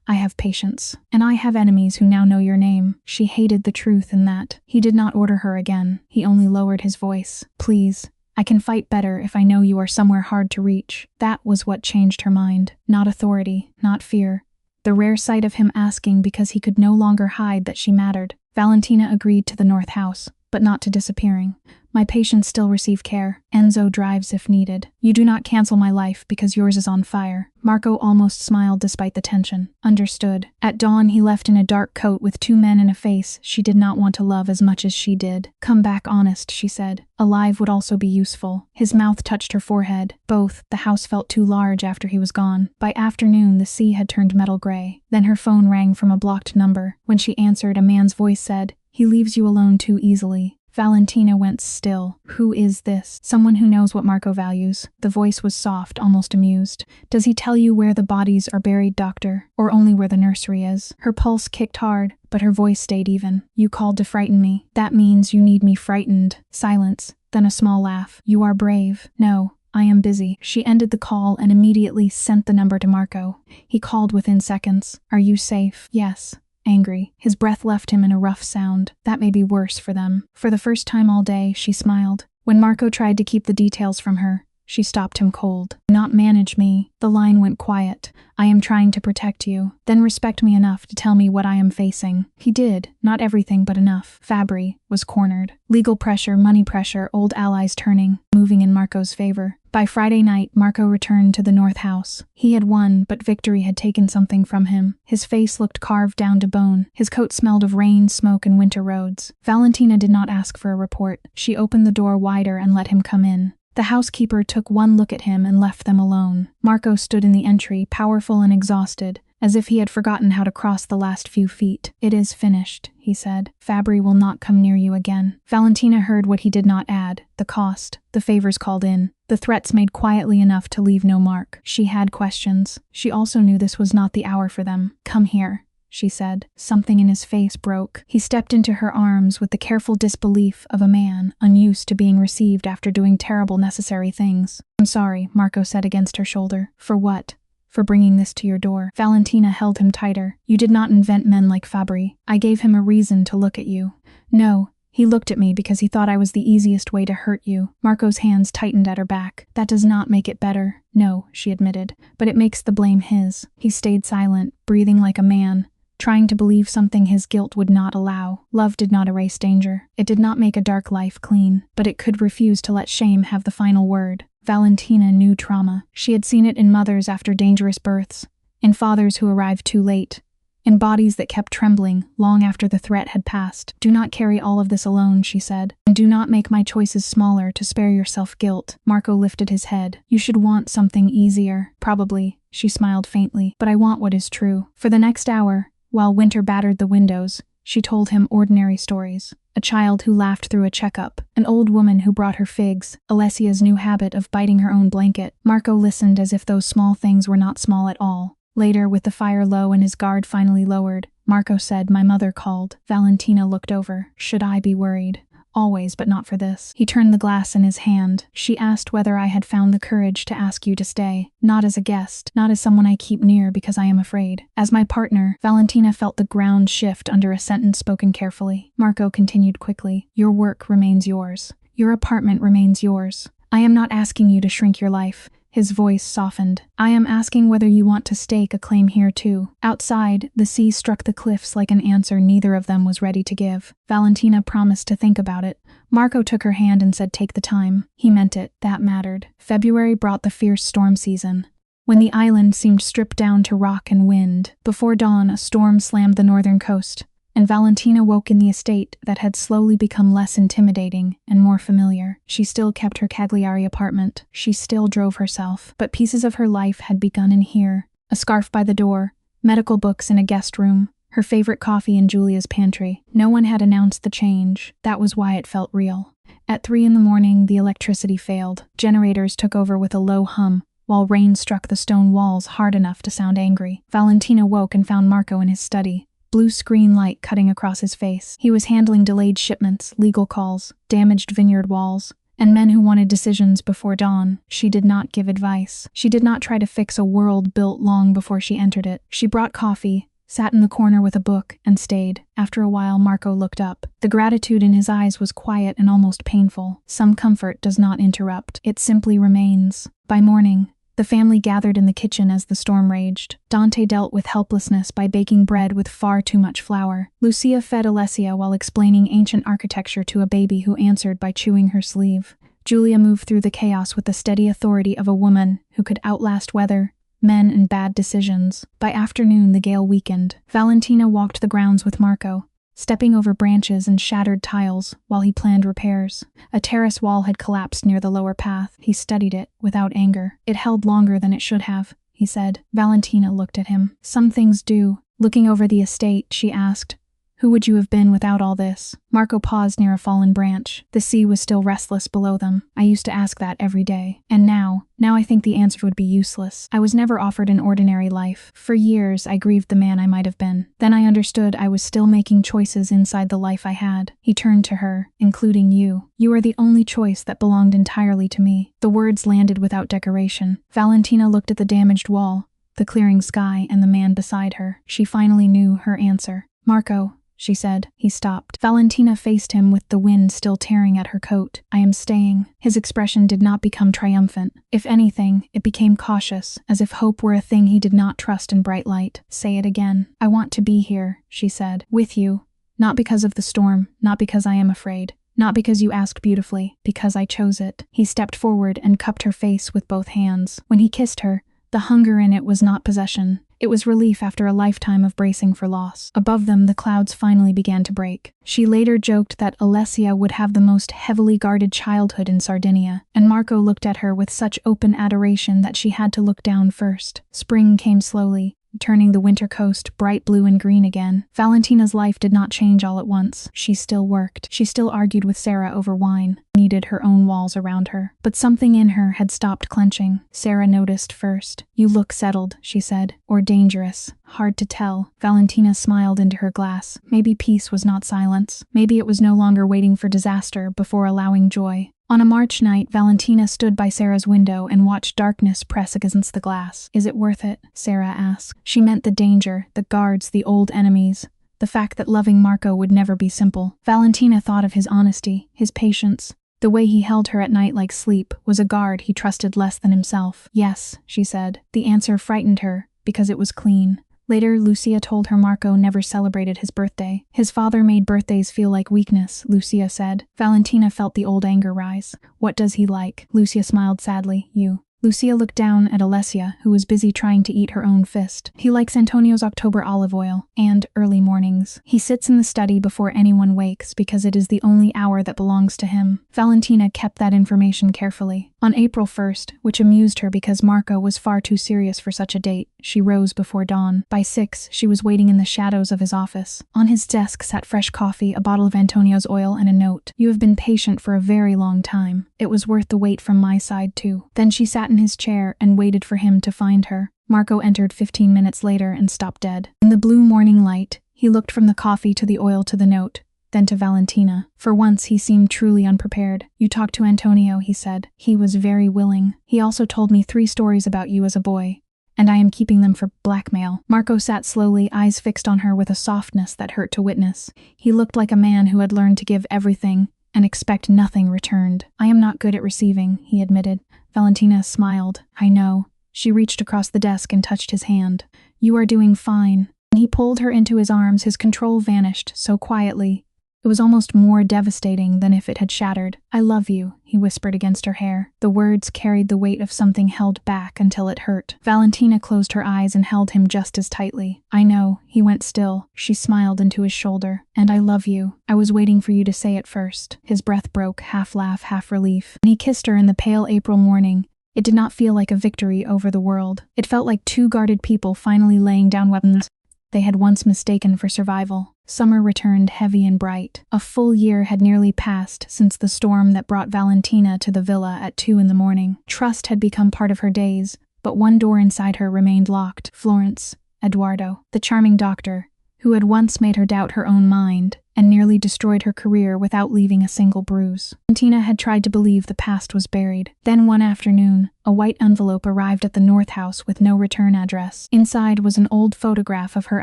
I have patience. And I have enemies who now know your name." She hated the truth in that. He did not order her again. He only lowered his voice. "Please. I can fight better if I know you are somewhere hard to reach." That was what changed her mind. Not authority, not fear. The rare sight of him asking because he could no longer hide that she mattered. Valentina agreed to the North House, but not to disappearing. "My patients still receive care. Enzo drives if needed. You do not cancel my life because yours is on fire." Marco almost smiled despite the tension. Understood. At dawn, he left in a dark coat with 2 men and a face she did not want to love as much as she did. "Come back honest," she said. "Alive would also be useful." His mouth touched her forehead. Both. The house felt too large after he was gone. By afternoon, the sea had turned metal gray. Then her phone rang from a blocked number. When she answered, a man's voice said, "He leaves you alone too easily." Valentina went still. Who is this? Someone who knows what Marco values. The voice was soft, almost amused. "Does he tell you where the bodies are buried, doctor? Or only where the nursery is?" Her pulse kicked hard, but her voice stayed even. "You called to frighten me. That means you need me frightened." Silence, then a small laugh. "You are brave." "No. I am busy." She ended the call and immediately sent the number to Marco. He called within seconds. "Are you safe?" "Yes." Angry. His breath left him in a rough sound. That may be worse for them. For the first time all day, she smiled. When Marco tried to keep the details from her, she stopped him cold. "Not manage me." The line went quiet. "I am trying to protect you. Then respect me enough to tell me what I am facing." He did. Not everything, but enough. Fabry was cornered. Legal pressure, money pressure, old allies turning, moving in Marco's favor. By Friday night, Marco returned to the North House. He had won, but victory had taken something from him. His face looked carved down to bone. His coat smelled of rain, smoke, and winter roads. Valentina did not ask for a report. She opened the door wider and let him come in. The housekeeper took one look at him and left them alone. Marco stood in the entry, powerful and exhausted, as if he had forgotten how to cross the last few feet. "It is finished," he said. "Fabry will not come near you again." Valentina heard what he did not add. The cost. The favors called in. The threats made quietly enough to leave no mark. She had questions. She also knew this was not the hour for them. "Come here," she said. Something in his face broke. He stepped into her arms with the careful disbelief of a man unused to being received after doing terrible necessary things. "I'm sorry," Marco said against her shoulder. "For what?" "For bringing this to your door." Valentina held him tighter. "You did not invent men like Fabry. I gave him a reason to look at you." "No. He looked at me because he thought I was the easiest way to hurt you." Marco's hands tightened at her back. "That does not make it better." "No," she admitted. "But it makes the blame his." He stayed silent, breathing like a man, trying to believe something his guilt would not allow. Love did not erase danger. It did not make a dark life clean, but it could refuse to let shame have the final word. Valentina knew trauma. She had seen it in mothers after dangerous births, in fathers who arrived too late, in bodies that kept trembling long after the threat had passed. "Do not carry all of this alone," she said. "And do not make my choices smaller to spare yourself guilt." Marco lifted his head. "You should want something easier." "Probably," she smiled faintly, "but I want what is true." For the next hour, while winter battered the windows, She told him ordinary stories. A child who laughed through a checkup, an old woman who brought her figs, Alessia's new habit of biting her own blanket. Marco listened as if those small things were not small at all. Later, with the fire low and his guard finally lowered, Marco said, "My mother called." Valentina looked over. "Should I be worried?" "Always, but not for this." He turned the glass in his hand. "She asked whether I had found the courage to ask you to stay. Not as a guest, not as someone I keep near because I am afraid. As my partner." Valentina felt the ground shift under a sentence spoken carefully. Marco continued quickly. "Your work remains yours. Your apartment remains yours. I am not asking you to shrink your life." His voice softened. "I am asking whether you want to stake a claim here too." Outside, the sea struck the cliffs like an answer neither of them was ready to give. Valentina promised to think about it. Marco took her hand and said, "Take the time." He meant it. That mattered. February brought the fierce storm season, when the island seemed stripped down to rock and wind. Before dawn, a storm slammed the northern coast, and Valentina woke in the estate that had slowly become less intimidating and more familiar. She still kept her Cagliari apartment. She still drove herself. But pieces of her life had begun in here. A scarf by the door, medical books in a guest room, her favorite coffee in Julia's pantry. No one had announced the change. That was why it felt real. At 3 a.m, the electricity failed. Generators took over with a low hum, while rain struck the stone walls hard enough to sound angry. Valentina woke and found Marco in his study. Blue screen light cutting across his face. He was handling delayed shipments, legal calls, damaged vineyard walls, and men who wanted decisions before dawn. She did not give advice. She did not try to fix a world built long before she entered it. She brought coffee, sat in the corner with a book, and stayed. After a while, Marco looked up. The gratitude in his eyes was quiet and almost painful. Some comfort does not interrupt. It simply remains. By morning, the family gathered in the kitchen as the storm raged. Dante dealt with helplessness by baking bread with far too much flour. Lucia fed Alessia while explaining ancient architecture to a baby who answered by chewing her sleeve. Julia moved through the chaos with the steady authority of a woman who could outlast weather, men, and bad decisions. By afternoon, the gale weakened. Valentina walked the grounds with Marco, stepping over branches and shattered tiles while he planned repairs. A terrace wall had collapsed near the lower path. He studied it without anger. "It held longer than it should have," he said. Valentina looked at him. "Some things do." Looking over the estate, she asked, "Who would you have been without all this?" Marco paused near a fallen branch. The sea was still restless below them. "I used to ask that every day. And now I think the answer would be useless. I was never offered an ordinary life. For years, I grieved the man I might have been. Then I understood I was still making choices inside the life I had." He turned to her, "Including you. You are the only choice that belonged entirely to me." The words landed without decoration. Valentina looked at the damaged wall, the clearing sky, and the man beside her. She finally knew her answer. "Marco," she said. He stopped. Valentina faced him with the wind still tearing at her coat. "I am staying." His expression did not become triumphant. If anything, it became cautious, as if hope were a thing he did not trust in bright light. "Say it again." "I want to be here," she said. "With you. Not because of the storm, not because I am afraid. Not because you asked beautifully, because I chose it." He stepped forward and cupped her face with both hands. When he kissed her, the hunger in it was not possession. It was relief after a lifetime of bracing for loss. Above them, the clouds finally began to break. She later joked that Alessia would have the most heavily guarded childhood in Sardinia, and Marco looked at her with such open adoration that she had to look down first. Spring came slowly, turning the winter coast bright blue and green again. Valentina's life did not change all at once. She still worked. She still argued with Sarah over wine, needed her own walls around her. But something in her had stopped clenching. Sarah noticed first. "You look settled," she said. "Or dangerous. Hard to tell." Valentina smiled into her glass. Maybe peace was not silence. Maybe it was no longer waiting for disaster before allowing joy. On a March night, Valentina stood by Sarah's window and watched darkness press against the glass. "Is it worth it?" Sarah asked. She meant the danger, the guards, the old enemies, the fact that loving Marco would never be simple. Valentina thought of his honesty, his patience. The way he held her at night like sleep was a guard he trusted less than himself. "Yes," she said. The answer frightened her, because it was clean. Later, Lucia told her Marco never celebrated his birthday. His father made birthdays feel like weakness, Lucia said. Valentina felt the old anger rise. "What does he like?" Lucia smiled sadly. "You." Lucia looked down at Alessia, who was busy trying to eat her own fist. "He likes Antonio's October olive oil, and early mornings. He sits in the study before anyone wakes because it is the only hour that belongs to him." Valentina kept that information carefully. On April 1st, which amused her because Marco was far too serious for such a date, she rose before dawn. By 6, she was waiting in the shadows of his office. On his desk sat fresh coffee, a bottle of Antonio's oil, and a note. "You have been patient for a very long time. It was worth the wait from my side, too." Then she sat in his chair and waited for him to find her. Marco entered 15 minutes later and stopped dead. In the blue morning light, he looked from the coffee to the oil to the note, then to Valentina. For once, he seemed truly unprepared. "You talked to Antonio," he said. "He was very willing. He also told me 3 stories about you as a boy, and I am keeping them for blackmail." Marco sat slowly, eyes fixed on her with a softness that hurt to witness. He looked like a man who had learned to give everything and expect nothing returned. "I am not good at receiving," he admitted. Valentina smiled. "I know." She reached across the desk and touched his hand. "You are doing fine." When he pulled her into his arms, his control vanished so quietly. It was almost more devastating than if it had shattered. "I love you," he whispered against her hair. The words carried the weight of something held back until it hurt. Valentina closed her eyes and held him just as tightly. "I know." He went still. She smiled into his shoulder. "And I love you. I was waiting for you to say it first." His breath broke, half laugh, half relief. When he kissed her in the pale April morning, it did not feel like a victory over the world. It felt like 2 guarded people finally laying down weapons they had once mistaken for survival. Summer returned heavy and bright. A full year had nearly passed since the storm that brought Valentina to the villa at 2 in the morning. Trust had become part of her days, but one door inside her remained locked. Florence, Eduardo, the charming doctor, who had once made her doubt her own mind and nearly destroyed her career without leaving a single bruise. Valentina had tried to believe the past was buried. Then one afternoon, a white envelope arrived at the North House with no return address. Inside was an old photograph of her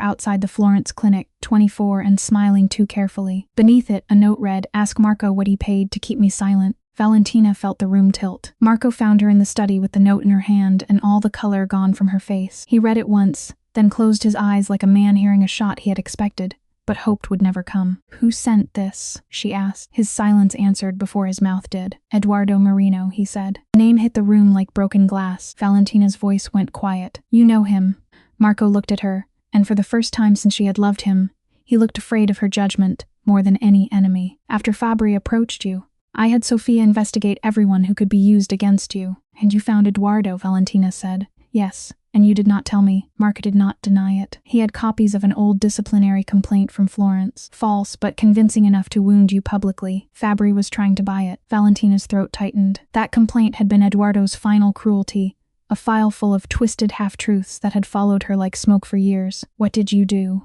outside the Florence clinic, 24 and smiling too carefully. Beneath it, a note read, "Ask Marco what he paid to keep me silent." Valentina felt the room tilt. Marco found her in the study with the note in her hand and all the color gone from her face. He read it once, then closed his eyes like a man hearing a shot he had expected, but hoped would never come. "Who sent this?" she asked. His silence answered before his mouth did. "Eduardo Marino," he said. The name hit the room like broken glass. Valentina's voice went quiet. "You know him." Marco looked at her, and for the first time since she had loved him, he looked afraid of her judgment more than any enemy. "After Fabri approached you, I had Sofia investigate everyone who could be used against you." "And you found Eduardo," Valentina said. "Yes. And you did not tell me." Marco did not deny it. "He had copies of an old disciplinary complaint from Florence. False, but convincing enough to wound you publicly. Fabri was trying to buy it." Valentina's throat tightened. That complaint had been Eduardo's final cruelty, a file full of twisted half-truths that had followed her like smoke for years. "What did you do?"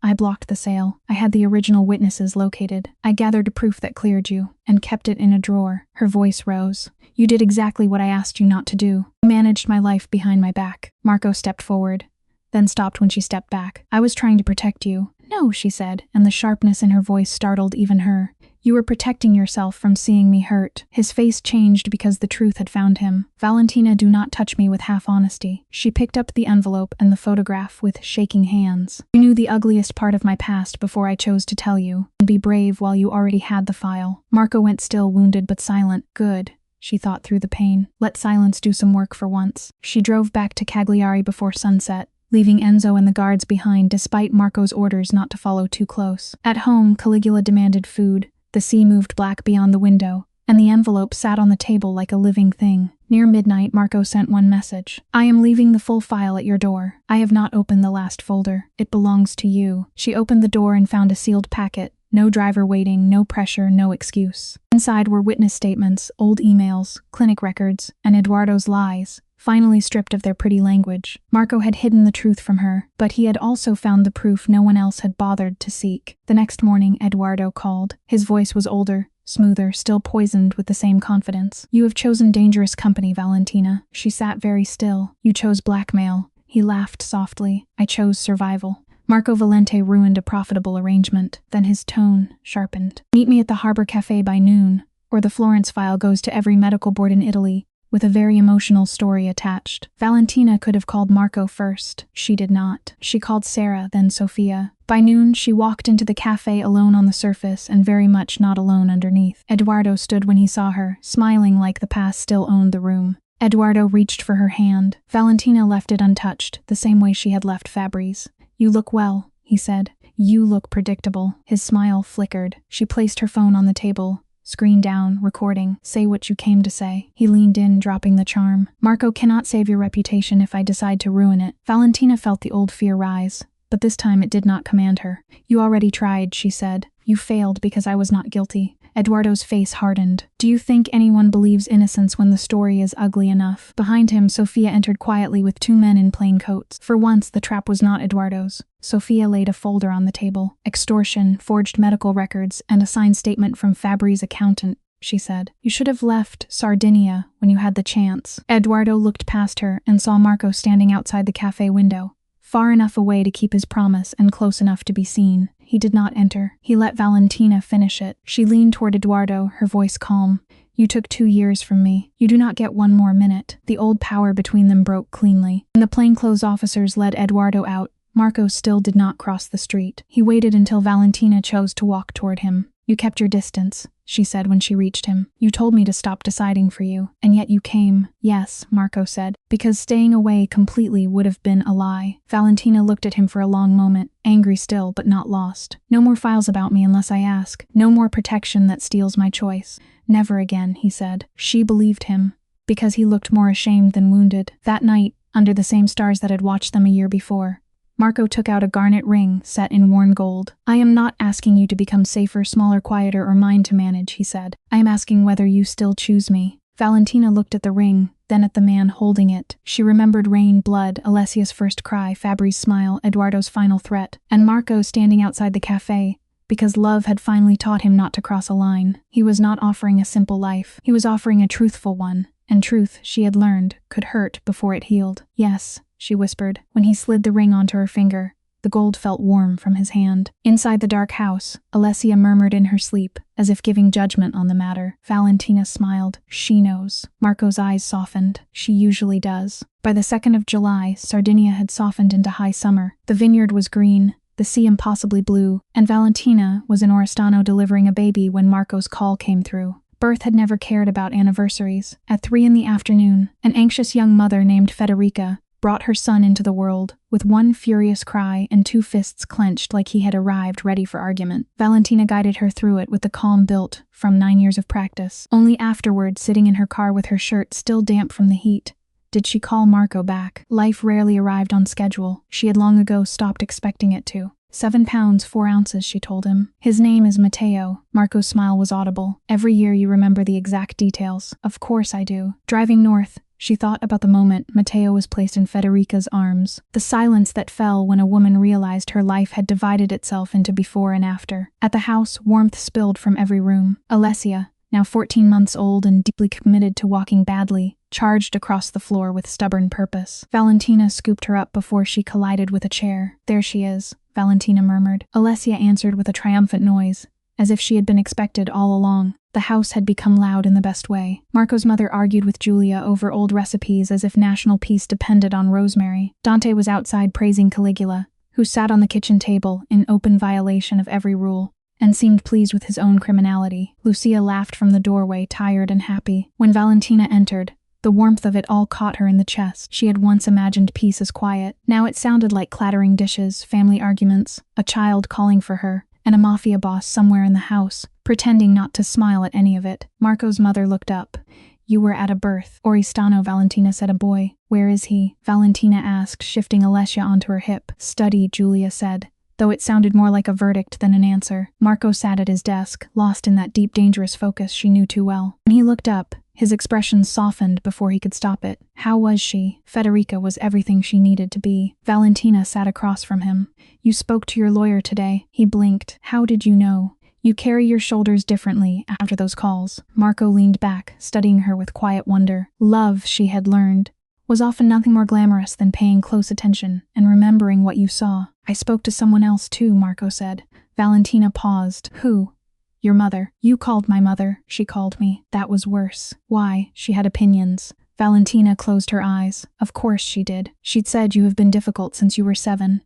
"I blocked the sale. I had the original witnesses located. I gathered proof that cleared you, and kept it in a drawer." Her voice rose. "You did exactly what I asked you not to do. You managed my life behind my back." Marco stepped forward, then stopped when she stepped back. "I was trying to protect you." "No," she said, and the sharpness in her voice startled even her. "You were protecting yourself from seeing me hurt." His face changed because the truth had found him. "Valentina, do not touch me with half-honesty." She picked up the envelope and the photograph with shaking hands. "You knew the ugliest part of my past before I chose to tell you, and be brave while you already had the file." Marco went still, wounded but silent. "Good," she thought through the pain. "Let silence do some work for once." She drove back to Cagliari before sunset, leaving Enzo and the guards behind despite Marco's orders not to follow too close. At home, Caligula demanded food. The sea moved black beyond the window, and the envelope sat on the table like a living thing. Near midnight, Marco sent one message. "I am leaving the full file at your door. I have not opened the last folder. It belongs to you." She opened the door and found a sealed packet. No driver waiting, no pressure, no excuse. Inside were witness statements, old emails, clinic records, and Eduardo's lies, finally stripped of their pretty language. Marco had hidden the truth from her, but he had also found the proof no one else had bothered to seek. The next morning, Eduardo called. His voice was older, smoother, still poisoned with the same confidence. "You have chosen dangerous company, Valentina." She sat very still. "You chose blackmail." He laughed softly. "I chose survival." Marco Valente ruined a profitable arrangement. Then his tone sharpened. "Meet me at the Harbor Café by noon, or the Florence file goes to every medical board in Italy, with a very emotional story attached." Valentina could have called Marco first. She did not. She called Sarah, then Sofia. By noon, she walked into the cafe alone on the surface and very much not alone underneath. Eduardo stood when he saw her, smiling like the past still owned the room. Eduardo reached for her hand. Valentina left it untouched, the same way she had left Fabri's. "You look well," he said. "You look predictable." His smile flickered. She placed her phone on the table, screen down, recording. Say what you came to say. He leaned in, dropping the charm. Marco cannot save your reputation if I decide to ruin it. Valentina felt the old fear rise, but this time it did not command her. You already tried, she said. You failed because I was not guilty. Eduardo's face hardened. Do you think anyone believes innocence when the story is ugly enough? Behind him, Sophia entered quietly with 2 men in plain coats. For once, the trap was not Eduardo's. Sophia laid a folder on the table. Extortion, forged medical records, and a signed statement from Fabri's accountant, she said. You should have left Sardinia when you had the chance. Eduardo looked past her and saw Marco standing outside the cafe window, far enough away to keep his promise and close enough to be seen. He did not enter. He let Valentina finish it. She leaned toward Eduardo, her voice calm. You took 2 years from me. You do not get 1 more minute. The old power between them broke cleanly. When the plainclothes officers led Eduardo out, Marco still did not cross the street. He waited until Valentina chose to walk toward him. You kept your distance, she said when she reached him. You told me to stop deciding for you, and yet you came. Yes, Marco said, because staying away completely would have been a lie. Valentina looked at him for a long moment, angry still but not lost. No more files about me unless I ask. No more protection that steals my choice. Never again, he said. She believed him, because he looked more ashamed than wounded. That night, under the same stars that had watched them a year before, Marco took out a garnet ring set in worn gold. I am not asking you to become safer, smaller, quieter, or mine to manage, he said. I am asking whether you still choose me. Valentina looked at the ring, then at the man holding it. She remembered rain, blood, Alessia's first cry, Fabri's smile, Eduardo's final threat, and Marco standing outside the cafe, because love had finally taught him not to cross a line. He was not offering a simple life. He was offering a truthful one, and truth, she had learned, could hurt before it healed. Yes, she whispered. When he slid the ring onto her finger, the gold felt warm from his hand. Inside the dark house, Alessia murmured in her sleep, as if giving judgment on the matter. Valentina smiled. She knows. Marco's eyes softened. She usually does. By the 2nd of July, Sardinia had softened into high summer. The vineyard was green, the sea impossibly blue, and Valentina was in Oristano delivering a baby when Marco's call came through. Birth had never cared about anniversaries. At 3 in the afternoon, an anxious young mother named Federica brought her son into the world, with 1 furious cry and 2 fists clenched like he had arrived ready for argument. Valentina guided her through it with the calm built from 9 years of practice. Only afterward, sitting in her car with her shirt still damp from the heat, did she call Marco back. Life rarely arrived on schedule. She had long ago stopped expecting it to. 7 pounds, 4 ounces, she told him. His name is Matteo. Marco's smile was audible. Every year you remember the exact details. Of course I do. Driving north, she thought about the moment Matteo was placed in Federica's arms. The silence that fell when a woman realized her life had divided itself into before and after. At the house, warmth spilled from every room. Alessia, now 14 months old and deeply committed to walking badly, charged across the floor with stubborn purpose. Valentina scooped her up before she collided with a chair. There she is, Valentina murmured. Alessia answered with a triumphant noise, as if she had been expected all along. The house had become loud in the best way. Marco's mother argued with Julia over old recipes as if national peace depended on rosemary. Dante was outside praising Caligula, who sat on the kitchen table in open violation of every rule, and seemed pleased with his own criminality. Lucia laughed from the doorway, tired and happy. When Valentina entered, the warmth of it all caught her in the chest. She had once imagined peace as quiet. Now it sounded like clattering dishes, family arguments, a child calling for her, and a mafia boss somewhere in the house, pretending not to smile at any of it. Marco's mother looked up. You were at a birth. Oristano, Valentina said. A boy. Where is he? Valentina asked, shifting Alessia onto her hip. Study, Julia said, though it sounded more like a verdict than an answer. Marco sat at his desk, lost in that deep, dangerous focus she knew too well. When he looked up, his expression softened before he could stop it. How was she? Federica was everything she needed to be. Valentina sat across from him. You spoke to your lawyer today. He blinked. How did you know? You carry your shoulders differently after those calls. Marco leaned back, studying her with quiet wonder. Love, she had learned, was often nothing more glamorous than paying close attention and remembering what you saw. I spoke to someone else too, Marco said. Valentina paused. Who? Your mother. You called my mother. She called me. That was worse. Why? She had opinions. Valentina closed her eyes. Of course she did. She'd said you have been difficult since you were 7.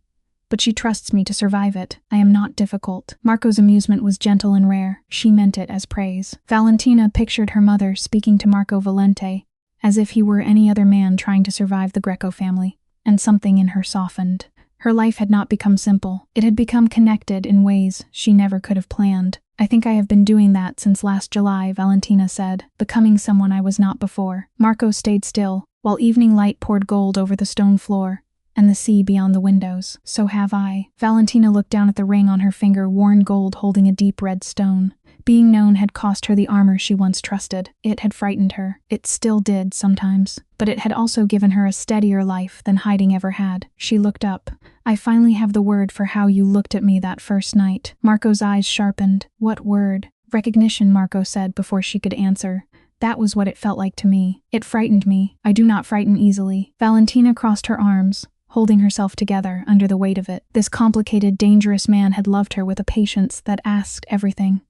But she trusts me to survive it. I am not difficult. Marco's amusement was gentle and rare. She meant it as praise. Valentina pictured her mother speaking to Marco Valente, as if he were any other man trying to survive the Greco family, and something in her softened. Her life had not become simple. It had become connected in ways she never could have planned. I think I have been doing that since last July, Valentina said, becoming someone I was not before. Marco stayed still, while evening light poured gold over the stone floor and the sea beyond the windows. So have I. Valentina looked down at the ring on her finger, worn gold holding a deep red stone. Being known had cost her the armor she once trusted. It had frightened her. It still did sometimes. But it had also given her a steadier life than hiding ever had. She looked up. I finally have the word for how you looked at me that first night. Marco's eyes sharpened. What word? Recognition, Marco said before she could answer. That was what it felt like to me. It frightened me. I do not frighten easily. Valentina crossed her arms, holding herself together under the weight of it. This complicated, dangerous man had loved her with a patience that asked everything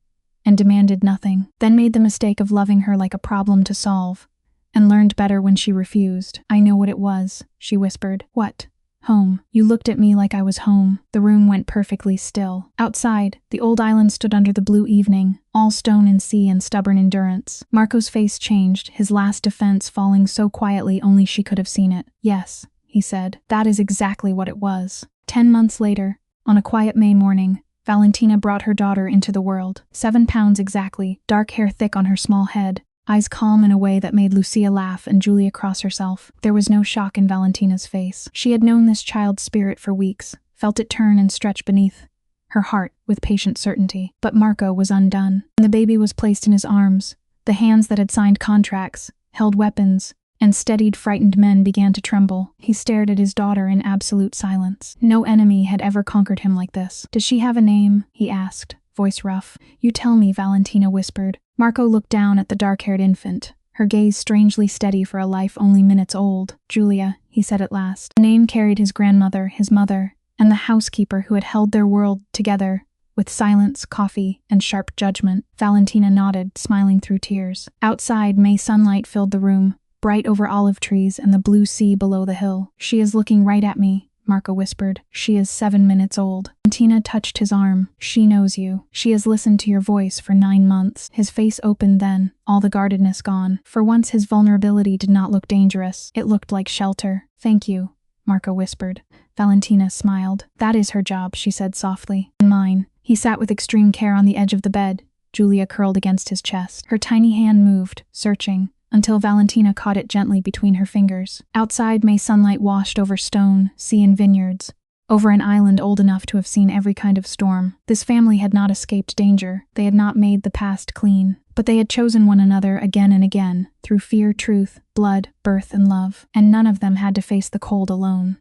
and demanded nothing, then made the mistake of loving her like a problem to solve, and learned better when she refused. I know what it was, she whispered. What? Home. You looked at me like I was home. The room went perfectly still. Outside, the old island stood under the blue evening, all stone and sea and stubborn endurance. Marco's face changed, his last defense falling so quietly only she could have seen it. Yes, he said. That is exactly what it was. 10 months later, on a quiet May morning, Valentina brought her daughter into the world. 7 pounds exactly, dark hair thick on her small head, eyes calm in a way that made Lucia laugh and Julia cross herself. There was no shock in Valentina's face. She had known this child's spirit for weeks, felt it turn and stretch beneath her heart with patient certainty. But Marco was undone. When the baby was placed in his arms, the hands that had signed contracts, held weapons, and steadied frightened men began to tremble. He stared at his daughter in absolute silence. No enemy had ever conquered him like this. Does she have a name? He asked, voice rough. You tell me, Valentina whispered. Marco looked down at the dark-haired infant, her gaze strangely steady for a life only minutes old. Julia, he said at last. The name carried his grandmother, his mother, and the housekeeper who had held their world together with silence, coffee, and sharp judgment. Valentina nodded, smiling through tears. Outside, May sunlight filled the room, bright over olive trees and the blue sea below the hill. She is looking right at me, Marco whispered. She is 7 minutes old. Valentina touched his arm. She knows you. She has listened to your voice for 9 months. His face opened then, all the guardedness gone. For once his vulnerability did not look dangerous. It looked like shelter. Thank you, Marco whispered. Valentina smiled. That is her job, she said softly. And mine. He sat with extreme care on the edge of the bed, Julia curled against his chest. Her tiny hand moved, searching, until Valentina caught it gently between her fingers. Outside, May sunlight washed over stone, sea and vineyards, over an island old enough to have seen every kind of storm. This family had not escaped danger. They had not made the past clean. But they had chosen one another again and again, through fear, truth, blood, birth, and love. And none of them had to face the cold alone.